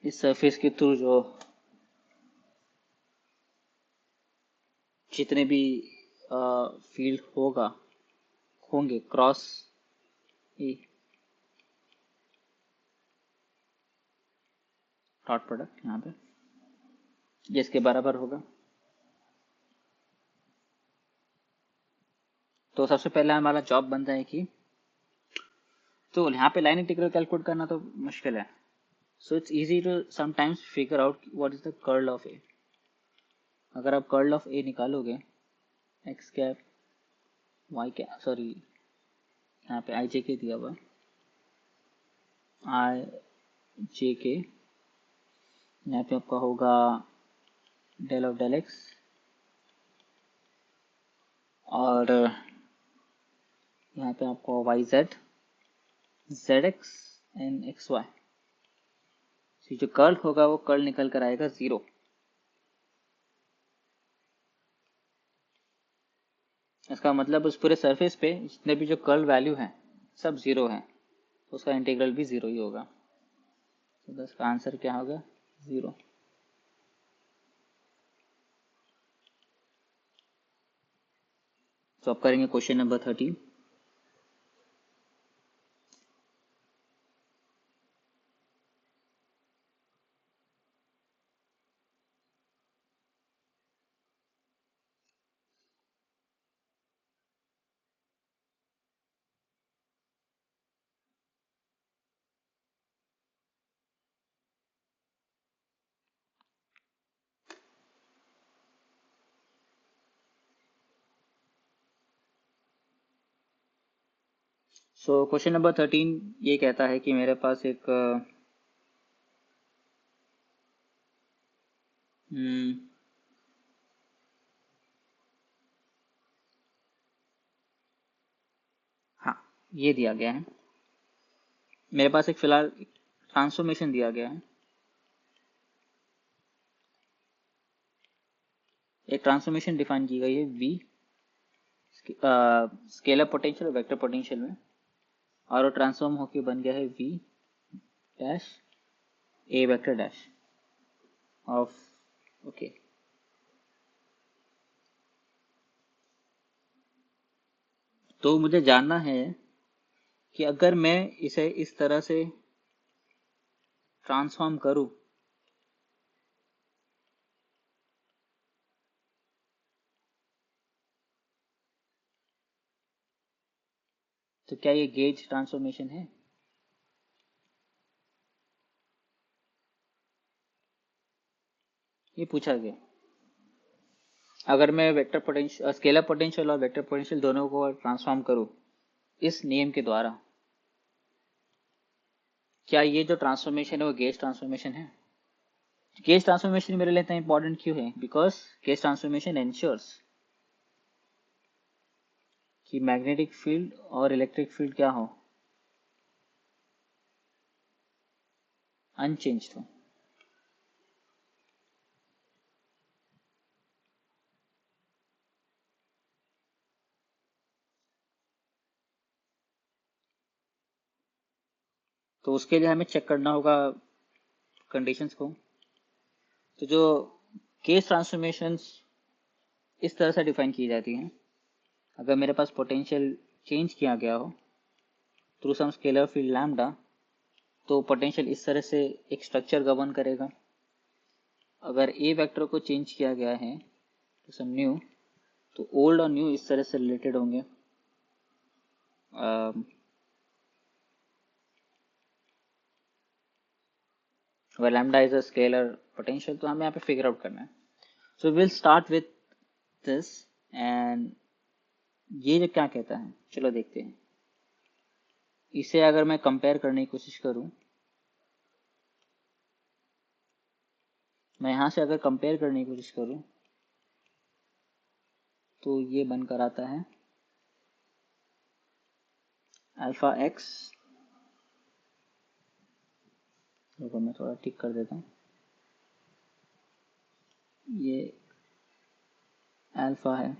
इस सरफेस के थ्रू जो जितने भी फील्ड होंगे क्रॉस ई डॉट प्रोडक्ट यहाँ पे ये इसके बराबर होगा। तो सबसे पहले हमारा जॉब बनता है कि, तो यहाँ पे लाइन इंटीग्रल कैलकुलेट करना तो मुश्किल है, so it's easy to sometimes figure out what is the curl of A. अगर आप कर्ल ऑफ ए निकालोगे, x cap y cap, sorry यहाँ पे आई जे के दिया हुआ, आई जे के यहाँ पे आपका होगा डेल ऑफ डेल एक्स, और यहाँ पे आपको y z, z x and x y. जो कर्ल होगा वो कर्ल निकल कर आएगा 0। इसका मतलब उस पूरे सरफेस पे जितने भी जो कर्ल वैल्यू हैं सब 0 हैं, तो उसका इंटीग्रल भी 0 ही होगा। तो इसका आंसर क्या होगा? 0। तो अब करेंगे क्वेश्चन नंबर 13। सो क्वेश्चन नंबर 13 ये कहता है कि मेरे पास एक हाँ, ये दिया गया है। मेरे पास एक फिलहाल ट्रांसफॉर्मेशन दिया गया है। एक ट्रांसफॉर्मेशन डिफाइन की गई है v स्केलर पोटेंशियल और वेक्टर पोटेंशियल में, और वो ट्रांसफॉर्म होके बन गया है v dash a vector dash of, okay. तो मुझे जानना है कि अगर मैं इसे इस तरह से ट्रांसफॉर्म करूं तो क्या ये गेज ट्रांसफॉर्मेशन है? ये पूछा गया। अगर मैं वेक्टर पोटेंशियल, स्केलर पोटेंशियल और वेक्टर पोटेंशियल दोनों को ट्रांसफॉर्म करूं इस नियम के द्वारा, क्या ये जो ट्रांसफॉर्मेशन है वो गेज ट्रांसफॉर्मेशन है? गेज ट्रांसफॉर्मेशन मेरे लिए इतना इंपॉर्टेंट क्यों है? बिकॉज गेज ट्रांसफॉर्मेशन एंश्योर्स कि मैग्नेटिक फील्ड और इलेक्ट्रिक फील्ड क्या हो, अनचेंज्ड हो। तो उसके लिए हमें चेक करना होगा कंडीशंस को। तो जो केस ट्रांसफॉर्मेशंस इस तरह से डिफाइन की जाती हैं, अगर मेरे पास पोटेंशियल चेंज किया गया हो through some scalar field lambda, तो पोटेंशियल इस तरह से एक स्ट्रक्चर गवर्न करेगा। अगर ए वेक्टर को चेंज किया गया है तो सम न्यू, तो ओल्ड और न्यू इस तरह से रिलेटेड होंगे। अगर lambda is a scalar potential, तो हमें यहाँ पे फिगर आउट करना है। So will start with this, and ये जो क्या कहता है चलो देखते हैं। इसे अगर मैं कंपेयर करने की कोशिश करूं, मैं यहाँ से अगर कंपेयर करने की कोशिश करूं तो ये बनकर आता है अल्फा एक्स, देखो मैं थोड़ा ठीक कर देता हूँ, ये अल्फा है,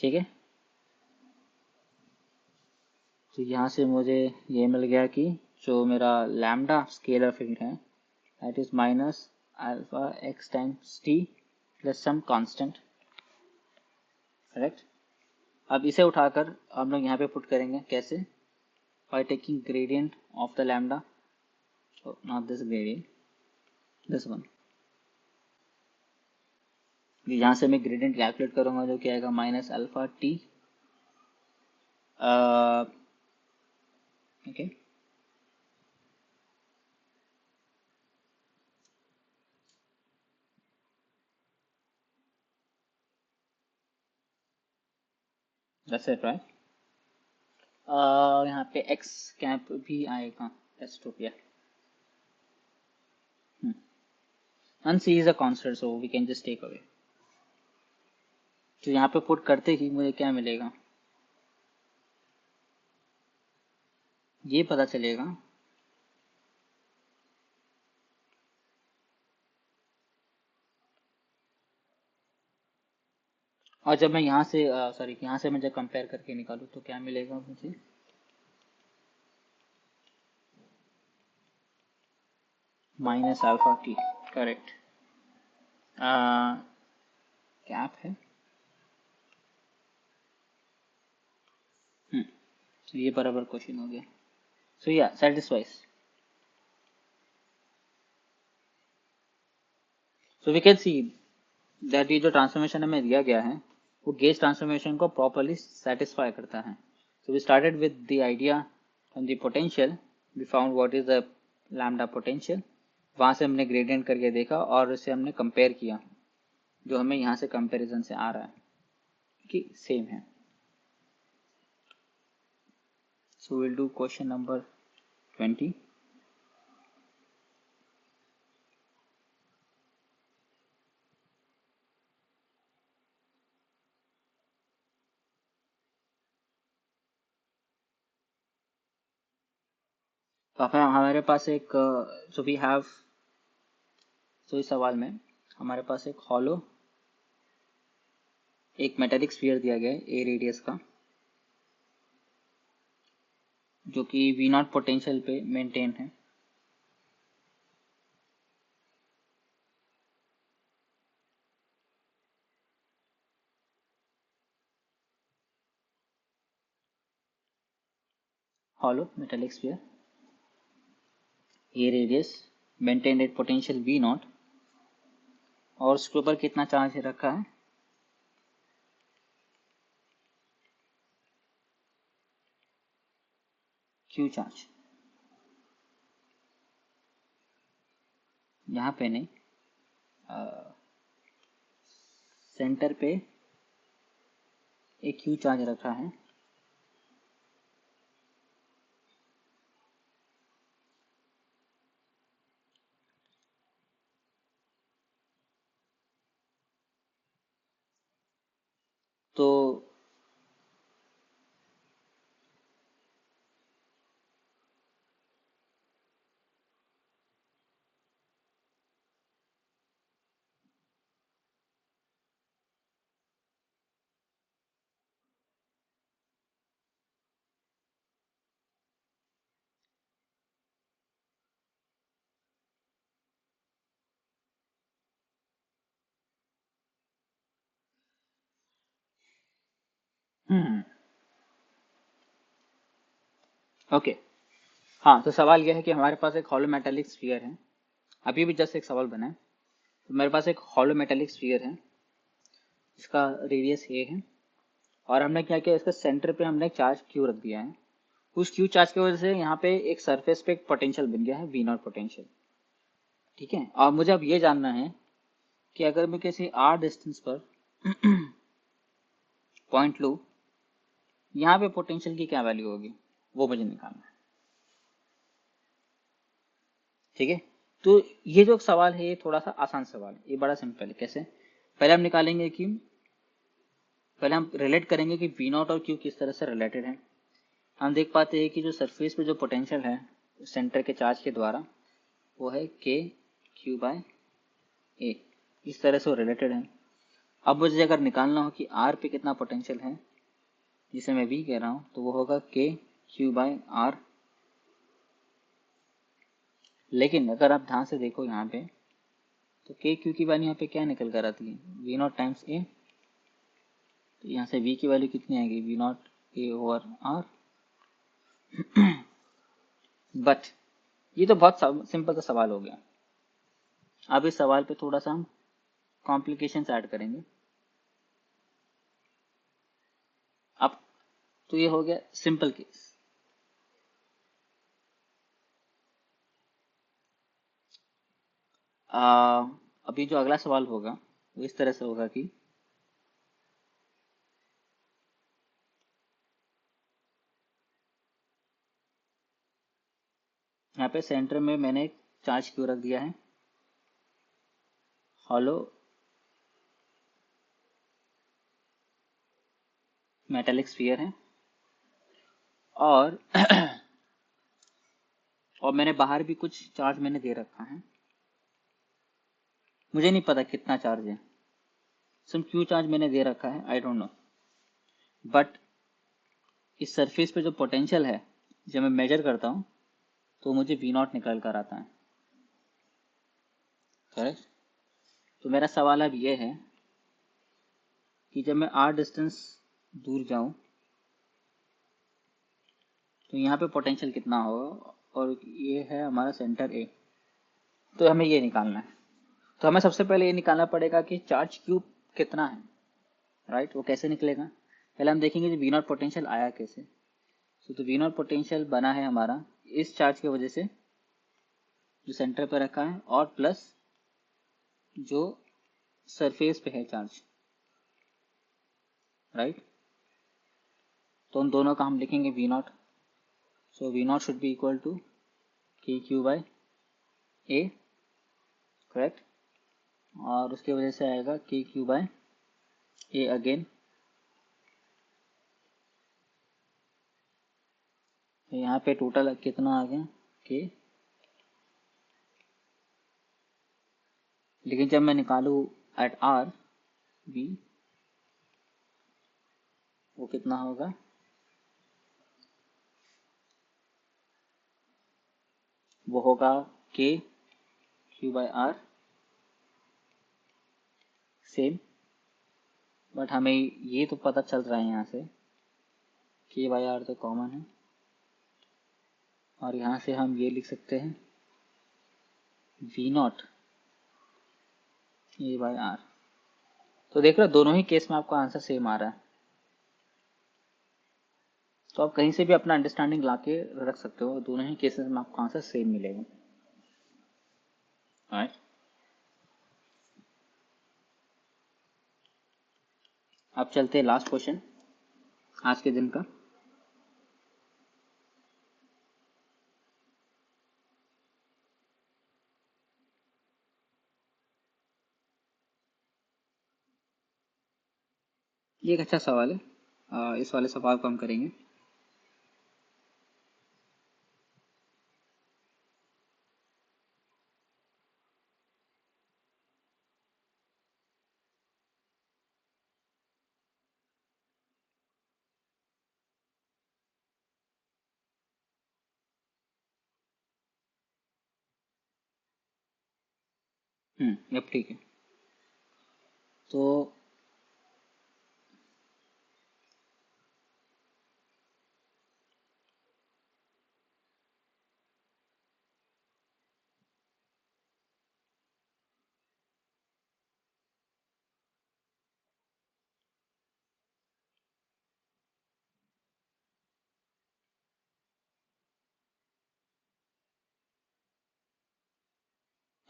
ठीक है। तो यहाँ से मुझे ये मिल गया कि जो मेरा लैम्डा स्केलर फील्ड है that is minus alpha x times t plus some constant, correct. अब इसे उठाकर हम लोग यहाँ पे पुट करेंगे कैसे? By taking gradient of the lambda, not this gradient, this one. यहाँ से मैं ग्रेडियंट कैलकुलेट करूंगा जो कि आएगा minus alpha T, okay. That's it right. यहाँ पे एक्स कैप भी आएगा, दैट्स ट्रू, या। and c is a constant, so we can just take away. तो यहाँ पे पुट करते ही मुझे क्या मिलेगा, ये पता चलेगा और जब मैं यहाँ से यहाँ से मैं जब कंपेयर करके निकालूँ तो क्या मिलेगा मुझे, minus alpha t, correct, cap है। तो ये बराबर क्वेश्चन हो गया। सो या satisfies. So we can see that ये जो ट्रांसफॉर्मेशन हमें दिया गया है वो गेज ट्रांसफॉर्मेशन को प्रॉपरली सेटिस्फाई करता है। So we started with the idea from the potential, we found what is the lambda potential, वहां से हमने ग्रेडियंट करके देखा और उसे हमने कंपेयर किया, जो हमें यहाँ से कंपैरिजन से आ रहा है कि सेम है। So will do question number 20। तो हमारे पास एक सो वी हैव, सो इस सवाल में हमारे पास एक हॉलो एक मेटेलिक स्फीयर दिया गया है ए रेडियस का, जो कि वी नॉट पोटेंशियल पे मेंटेन है। Hollow metallic sphere a radius maintain at potential V naught, और उसके ऊपर कितना चार्ज रखा है, क्यू चार्ज। यहाँ पे नहीं, सेंटर पे एक क्यू चार्ज रखा है, तो ओके। हाँ, तो सवाल यह है कि हमारे पास एक हॉलो मेटेलिक स्फीयर है, अभी भी जस्ट एक सवाल बना है। तो मेरे पास एक हॉलो मेटेलिक स्फीयर है, इसका रेडियस ए है, और हमने क्या किया, इसका सेंटर पे हमने एक चार्ज क्यू रख दिया है। उस क्यू चार्ज की वजह से यहाँ पे एक सरफेस पे एक पोटेंशियल बन गया है वी नॉट पोटेंशियल, ठीक है। और मुझे अब ये जानना है कि अगर मैं किसी आर डिस्टेंस पर पॉइंट लूँ, यहाँ पे पोटेंशियल की क्या वैल्यू होगी, वो मुझे निकालना है, ठीक है। तो ये जो सवाल है ये थोड़ा सा आसान सवाल है, ये बड़ा सिंपल है। कैसे, पहले हम निकालेंगे कि पहले हम रिलेट करेंगे कि वी नॉट और क्यू किस तरह से रिलेटेड है। हम देख पाते हैं कि जो सरफेस पे जो पोटेंशियल है सेंटर के चार्ज के द्वारा, वो है के क्यू बाय ए, इस तरह से वो रिलेटेड है। अब मुझे अगर निकालना हो कि आर पे कितना पोटेंशियल है, जिसे मैं वी कह रहा हूँ, तो वो होगा के क्यू बाय आर। लेकिन अगर आप ध्यान से देखो यहाँ पे, तो के क्यू की वैल्यू यहाँ पे क्या निकल कर आती है, वी नॉट टाइम्स ए। तो यहाँ से वी की वैल्यू कितनी आएगी, V naught a over R. But ये तो बहुत सिंपल सा सवाल हो गया। अब इस सवाल पे थोड़ा सा हम कॉम्प्लिकेशंस ऐड करेंगे। अब तो ये हो गया सिंपल केस। अभी जो अगला सवाल होगा वो इस तरह से होगा कि यहाँ पे सेंटर में मैंने एक चार्ज क्यू रख दिया है, हॉलो मेटेलिक स्फीयर है, और और मैंने बाहर भी कुछ चार्ज मैंने दे रखा है, मुझे नहीं पता कितना चार्ज है, सम क्यू चार्ज मैंने दे रखा है, आई डोंट नो, बट इस सरफेस पे जो पोटेंशियल है जब मैं मेजर करता हूँ तो मुझे वी नॉट निकल कर आता है, करेक्ट। तो मेरा सवाल अब ये है कि जब मैं आर डिस्टेंस दूर जाऊं तो यहाँ पे पोटेंशियल कितना होगा, और ये है हमारा सेंटर ए, तो हमें ये निकालना है। तो हमें सबसे पहले ये निकालना पड़ेगा कि चार्ज क्यूब कितना है, राइट। वो कैसे निकलेगा, पहले हम देखेंगे जो वी नॉट पोटेंशियल आया कैसे। तो वी नॉट पोटेंशियल बना है हमारा इस चार्ज की वजह से जो सेंटर पे रखा है, और प्लस जो सरफेस पे है चार्ज, राइट। तो उन दोनों का हम लिखेंगे V naught. So V naught should be equal to k q by a, correct. और उसकी वजह से आएगा के क्यू बाय ए अगेन। तो यहाँ पे टोटल कितना आ गया के, लेकिन जब मैं निकालू एट आर बी, वो कितना होगा, वो होगा k q by R same, but हमें ये तो पता चल रहा है यहाँ से के बाय आर तो कॉमन है, और यहाँ से हम ये लिख सकते हैं V naught a by R. तो देख रहे हो दोनों ही केस में आपका आंसर सेम आ रहा है, तो आप कहीं से भी अपना अंडरस्टैंडिंग ला के रख सकते हो, दोनों ही केसेस में आपको आंसर सेम मिलेगा, राइट। अब चलते हैं लास्ट क्वेश्चन आज के दिन का। ये एक अच्छा सवाल है, इस वाले सवाल को हम करेंगे। अब ठीक है।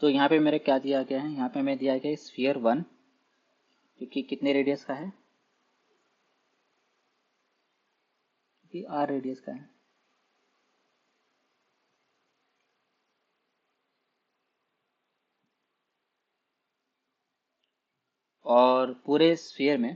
तो यहाँ पे मेरे क्या दिया गया है, यहाँ पे हमें दिया गया है स्फीयर 1 जो कि कितने रेडियस का है, कि आर रेडियस का है, और पूरे स्फीयर में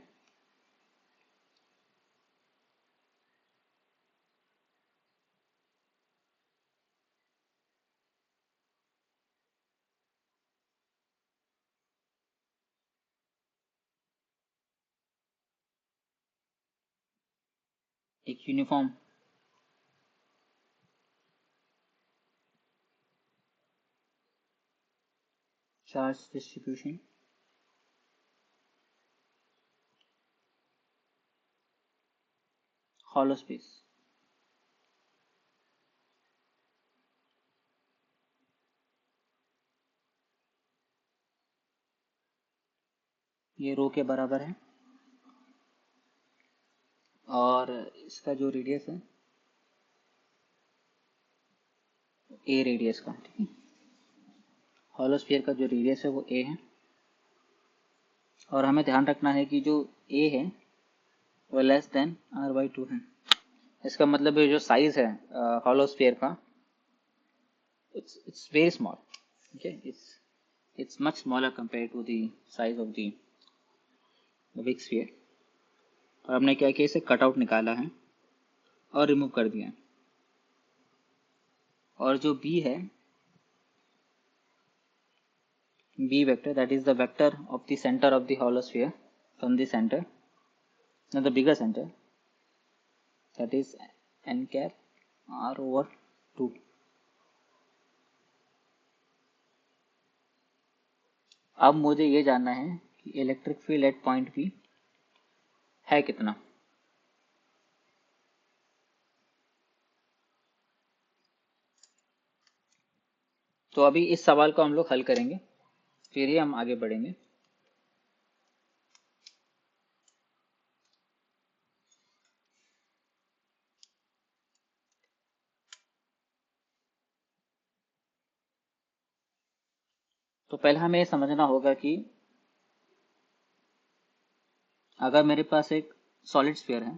एक uniform charge distribution hollow space. ये रो के बराबर है, और इसका जो रेडियस है ए रेडियस का, ठीक है। हॉलो स्फीयर का जो रेडियस है वो ए है, और हमें ध्यान रखना है कि जो ए है वो लेस देन आर बाई 2 है। इसका मतलब है जो साइज है हॉलो स्फीयर का, it's very small, okay, it's much smaller compared to the size of the big sphere. और हमने क्या किया, इसे कट आउट निकाला है और रिमूव कर दिया है। और जो b है, b vector, that is the vector of the center of the hollow sphere from the center, not the bigger center, that is n cap r over 2. अब मुझे ये जानना है कि electric field at point p है कितना। तो अभी इस सवाल को हम लोग हल करेंगे, फिर ही हम आगे बढ़ेंगे। तो पहले हमें समझना होगा कि अगर मेरे पास एक सॉलिड स्फीयर है,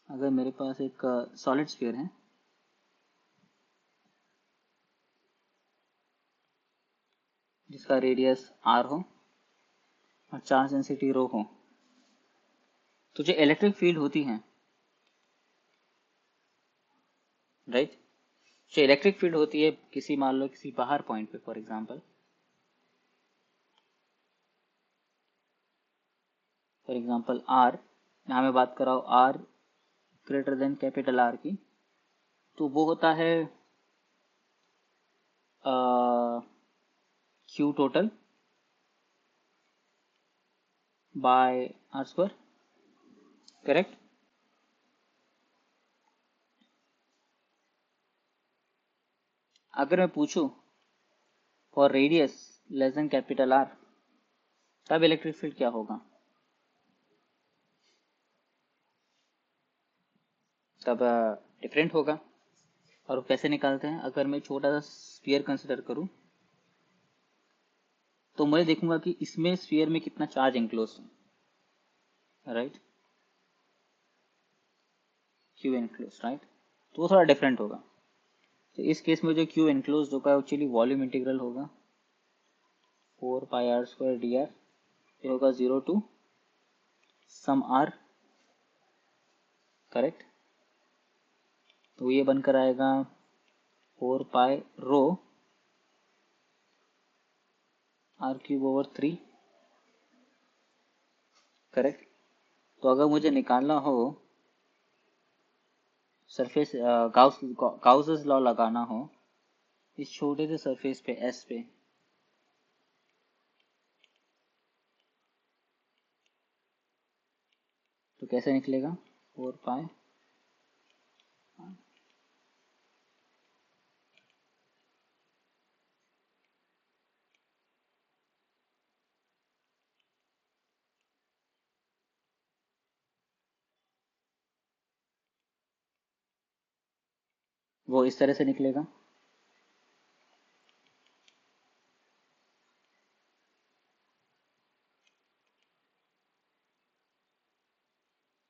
अगर मेरे पास एक सॉलिड स्फीयर है जिसका रेडियस r हो और चार्ज डेंसिटी रो हो, तो जो इलेक्ट्रिक फील्ड होती है, राइट, जो इलेक्ट्रिक फील्ड होती है किसी, मान लो किसी बाहर पॉइंट पे, फॉर एग्जांपल r, यहाँ मैं बात कर रहा हूँ r greater than capital R की, तो वो होता है q total by r square, correct. अगर मैं पूछूं for radius less than capital R, तब इलेक्ट्रिक फील्ड क्या होगा, तब डिफरेंट होगा। और वो कैसे निकालते हैं, अगर मैं छोटा सा स्फीयर कंसिडर करूं तो मैं देखूंगा कि इसमें स्फीयर में कितना चार्ज एनक्लोज है, राइट, क्यू एनक्लोज, राइट, तो वो थोड़ा डिफरेंट होगा। तो इस केस में जो क्यू एनक्लोज होगा एक्चुअली वॉल्यूम इंटीग्रल होगा 4 पाई r स्क्वायर डी आर, ये होगा 0 टू सम r, करेक्ट। तो ये बनकर आएगा 4 पाई रो r क्यूब ओवर 3, करेक्ट। तो अगर मुझे निकालना हो सरफेस, गाउस लॉ लगाना हो इस छोटे से सरफेस पे S पे, तो कैसे निकलेगा 4 पाई, वो इस तरह से निकलेगा,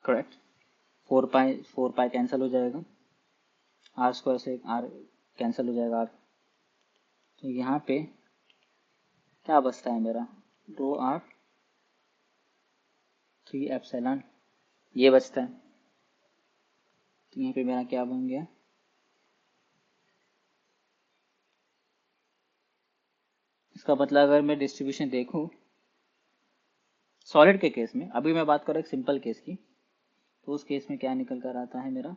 करेक्ट। 4 पाई कैंसिल हो जाएगा, r स्क्वायर से r कैंसिल हो जाएगा r, तो यहाँ पे क्या बचता है मेरा, रो r 3 एप्सिलॉन, ये बचता है। तो यहाँ पे मेरा क्या बन गया, इसका मतलब अगर मैं डिस्ट्रीब्यूशन देखूं सॉलिड के केस में, अभी मैं बात कर रहा हूँ एक सिंपल केस की, तो उस केस में क्या निकल कर आता है मेरा,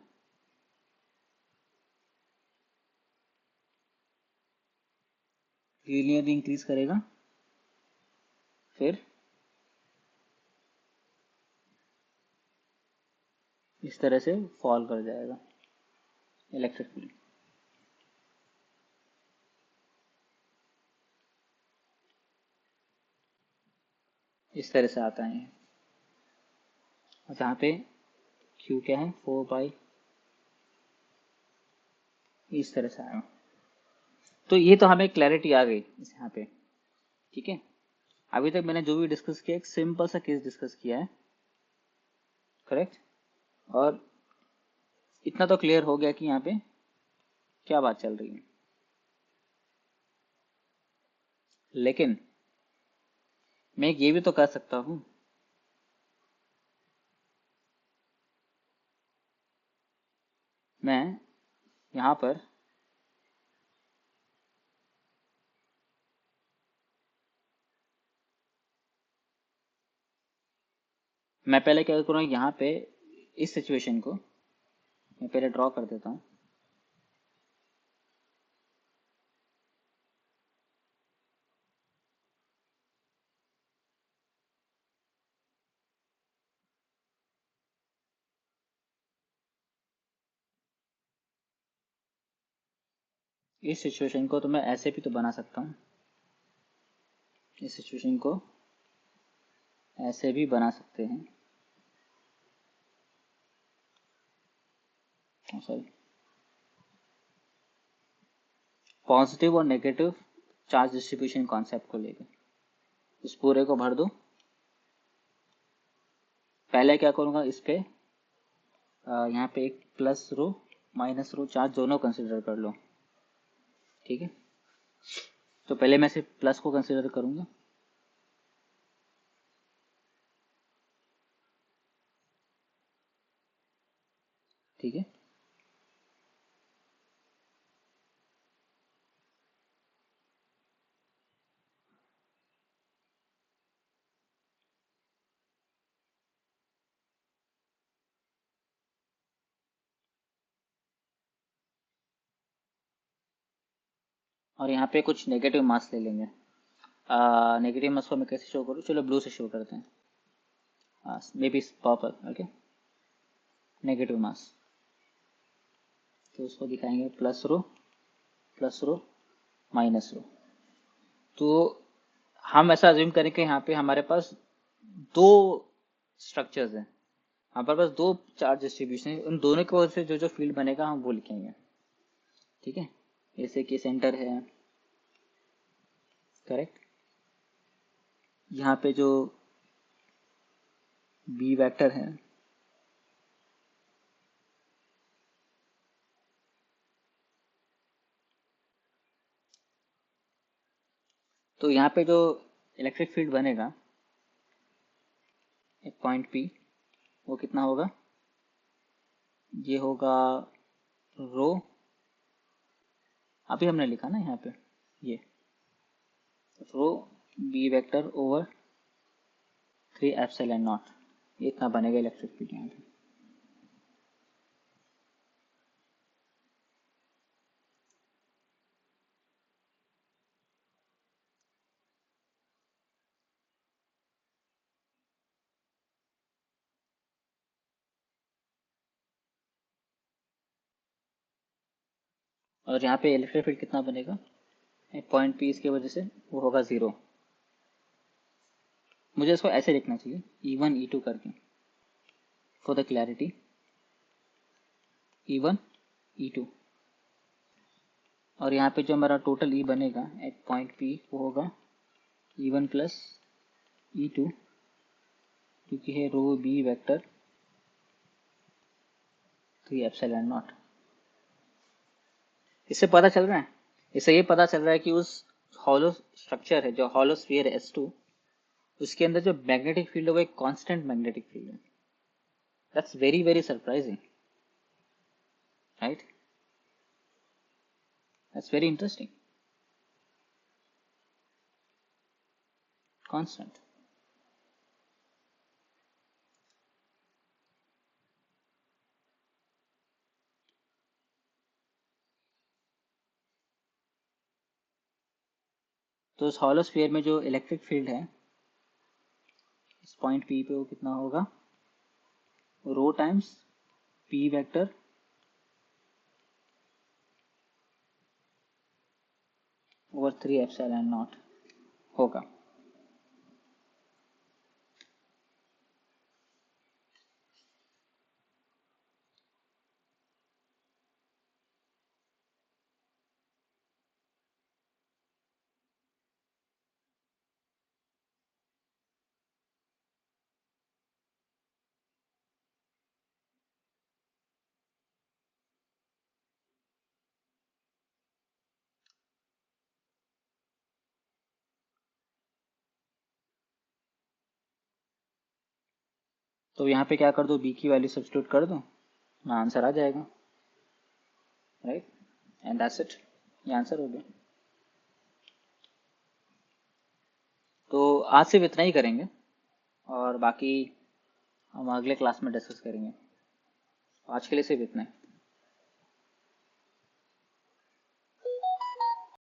लीनियरली इंक्रीज करेगा, फिर इस तरह से फॉल कर जाएगा इलेक्ट्रिक फील्ड। इस तरह से आता है, और जहाँ पे Q क्या है 4 पाई, इस तरह से आएगा। तो ये तो हमें क्लैरिटी आ गई इस यहाँ पे, ठीक है। अभी तक मैंने जो भी डिस्कस किया एक सिंपल सा केस डिस्कस किया है, करेक्ट। और इतना तो क्लियर हो गया कि यहाँ पे क्या बात चल रही है। लेकिन मैं ये भी तो कर सकता हूँ, मैं यहाँ पर मैं पहले क्या करूँगा, यहाँ पे इस सिचुएशन को मैं पहले ड्रॉ कर देता हूँ। इस सिचुएशन को तो मैं ऐसे भी तो बना सकता हूँ, इस सिचुएशन को ऐसे भी बना सकते हैं। सॉरी, पॉजिटिव और नेगेटिव चार्ज डिस्ट्रीब्यूशन कॉन्सेप्ट को लेकर इस पूरे को भर दो। पहले क्या करूँगा, इस पे यहाँ पे एक plus rho minus rho charge दोनों कंसिडर कर लो, ठीक है। तो पहले मैं सिर्फ प्लस को कंसिडर करूँगा, ठीक है। और यहाँ पे कुछ नेगेटिव मास ले लेंगे। नेगेटिव मास को मैं कैसे शो करूँ, चलो ब्लू से शो करते हैं, maybe purple, okay. Negative mass, तो उसको दिखाएंगे प्लस रो माइनस रो। तो हम ऐसा अज्यूम करें कि यहाँ पे हमारे पास दो स्ट्रक्चर्स हैं, हमारे पास दो चार्ज डिस्ट्रीब्यूशन है, उन दोनों की वजह से जो जो फील्ड बनेगा हम वो लिखेंगे, ठीक है। जैसे कि सेंटर है, करेक्ट। यहाँ पे जो बी वेक्टर है, तो यहाँ पे जो इलेक्ट्रिक फील्ड बनेगा एक पॉइंट पी, वो कितना होगा, ये होगा रो, अभी हमने लिखा ना यहाँ पे, ये rho B vector over 3 epsilon naught, ये इतना बनेगा इलेक्ट्रिक फील्ड यहाँ पे। और यहाँ पे इलेक्ट्रिक फील्ड कितना बनेगा, एक पॉइंट पी इसकी वजह से वो होगा 0। मुझे इसको ऐसे लिखना चाहिए E1 E2 करके, for the clarity, E1 E2। और यहाँ पे जो हमारा टोटल E बनेगा एट पॉइंट P वो होगा E1 प्लस E2, क्योंकि है रो बी वेक्टर 3 एप्सिलॉन नॉट। इससे पता चल रहा है, इससे ये पता चल रहा है कि उस हॉलो स्ट्रक्चर है, जो हॉलो स्फीयर है S2, उसके अंदर जो मैग्नेटिक फील्ड है वो एक कांस्टेंट मैग्नेटिक फील्ड है। That's very very surprising, right, that's very interesting, constant. तो उस हॉलो स्फीयर में जो इलेक्ट्रिक फील्ड है इस पॉइंट P पे वो कितना होगा, rho times P vector over 3 epsilon naught होगा। तो यहाँ पे क्या कर दो, बी की वैल्यू सब्स्टिट्यूट कर दो, आंसर आ जाएगा, राइट, एंड दैट्स इट, ये आंसर हो गया। तो आज सिर्फ इतना ही करेंगे और बाकी हम अगले क्लास में डिस्कस करेंगे। आज के लिए सिर्फ इतना है।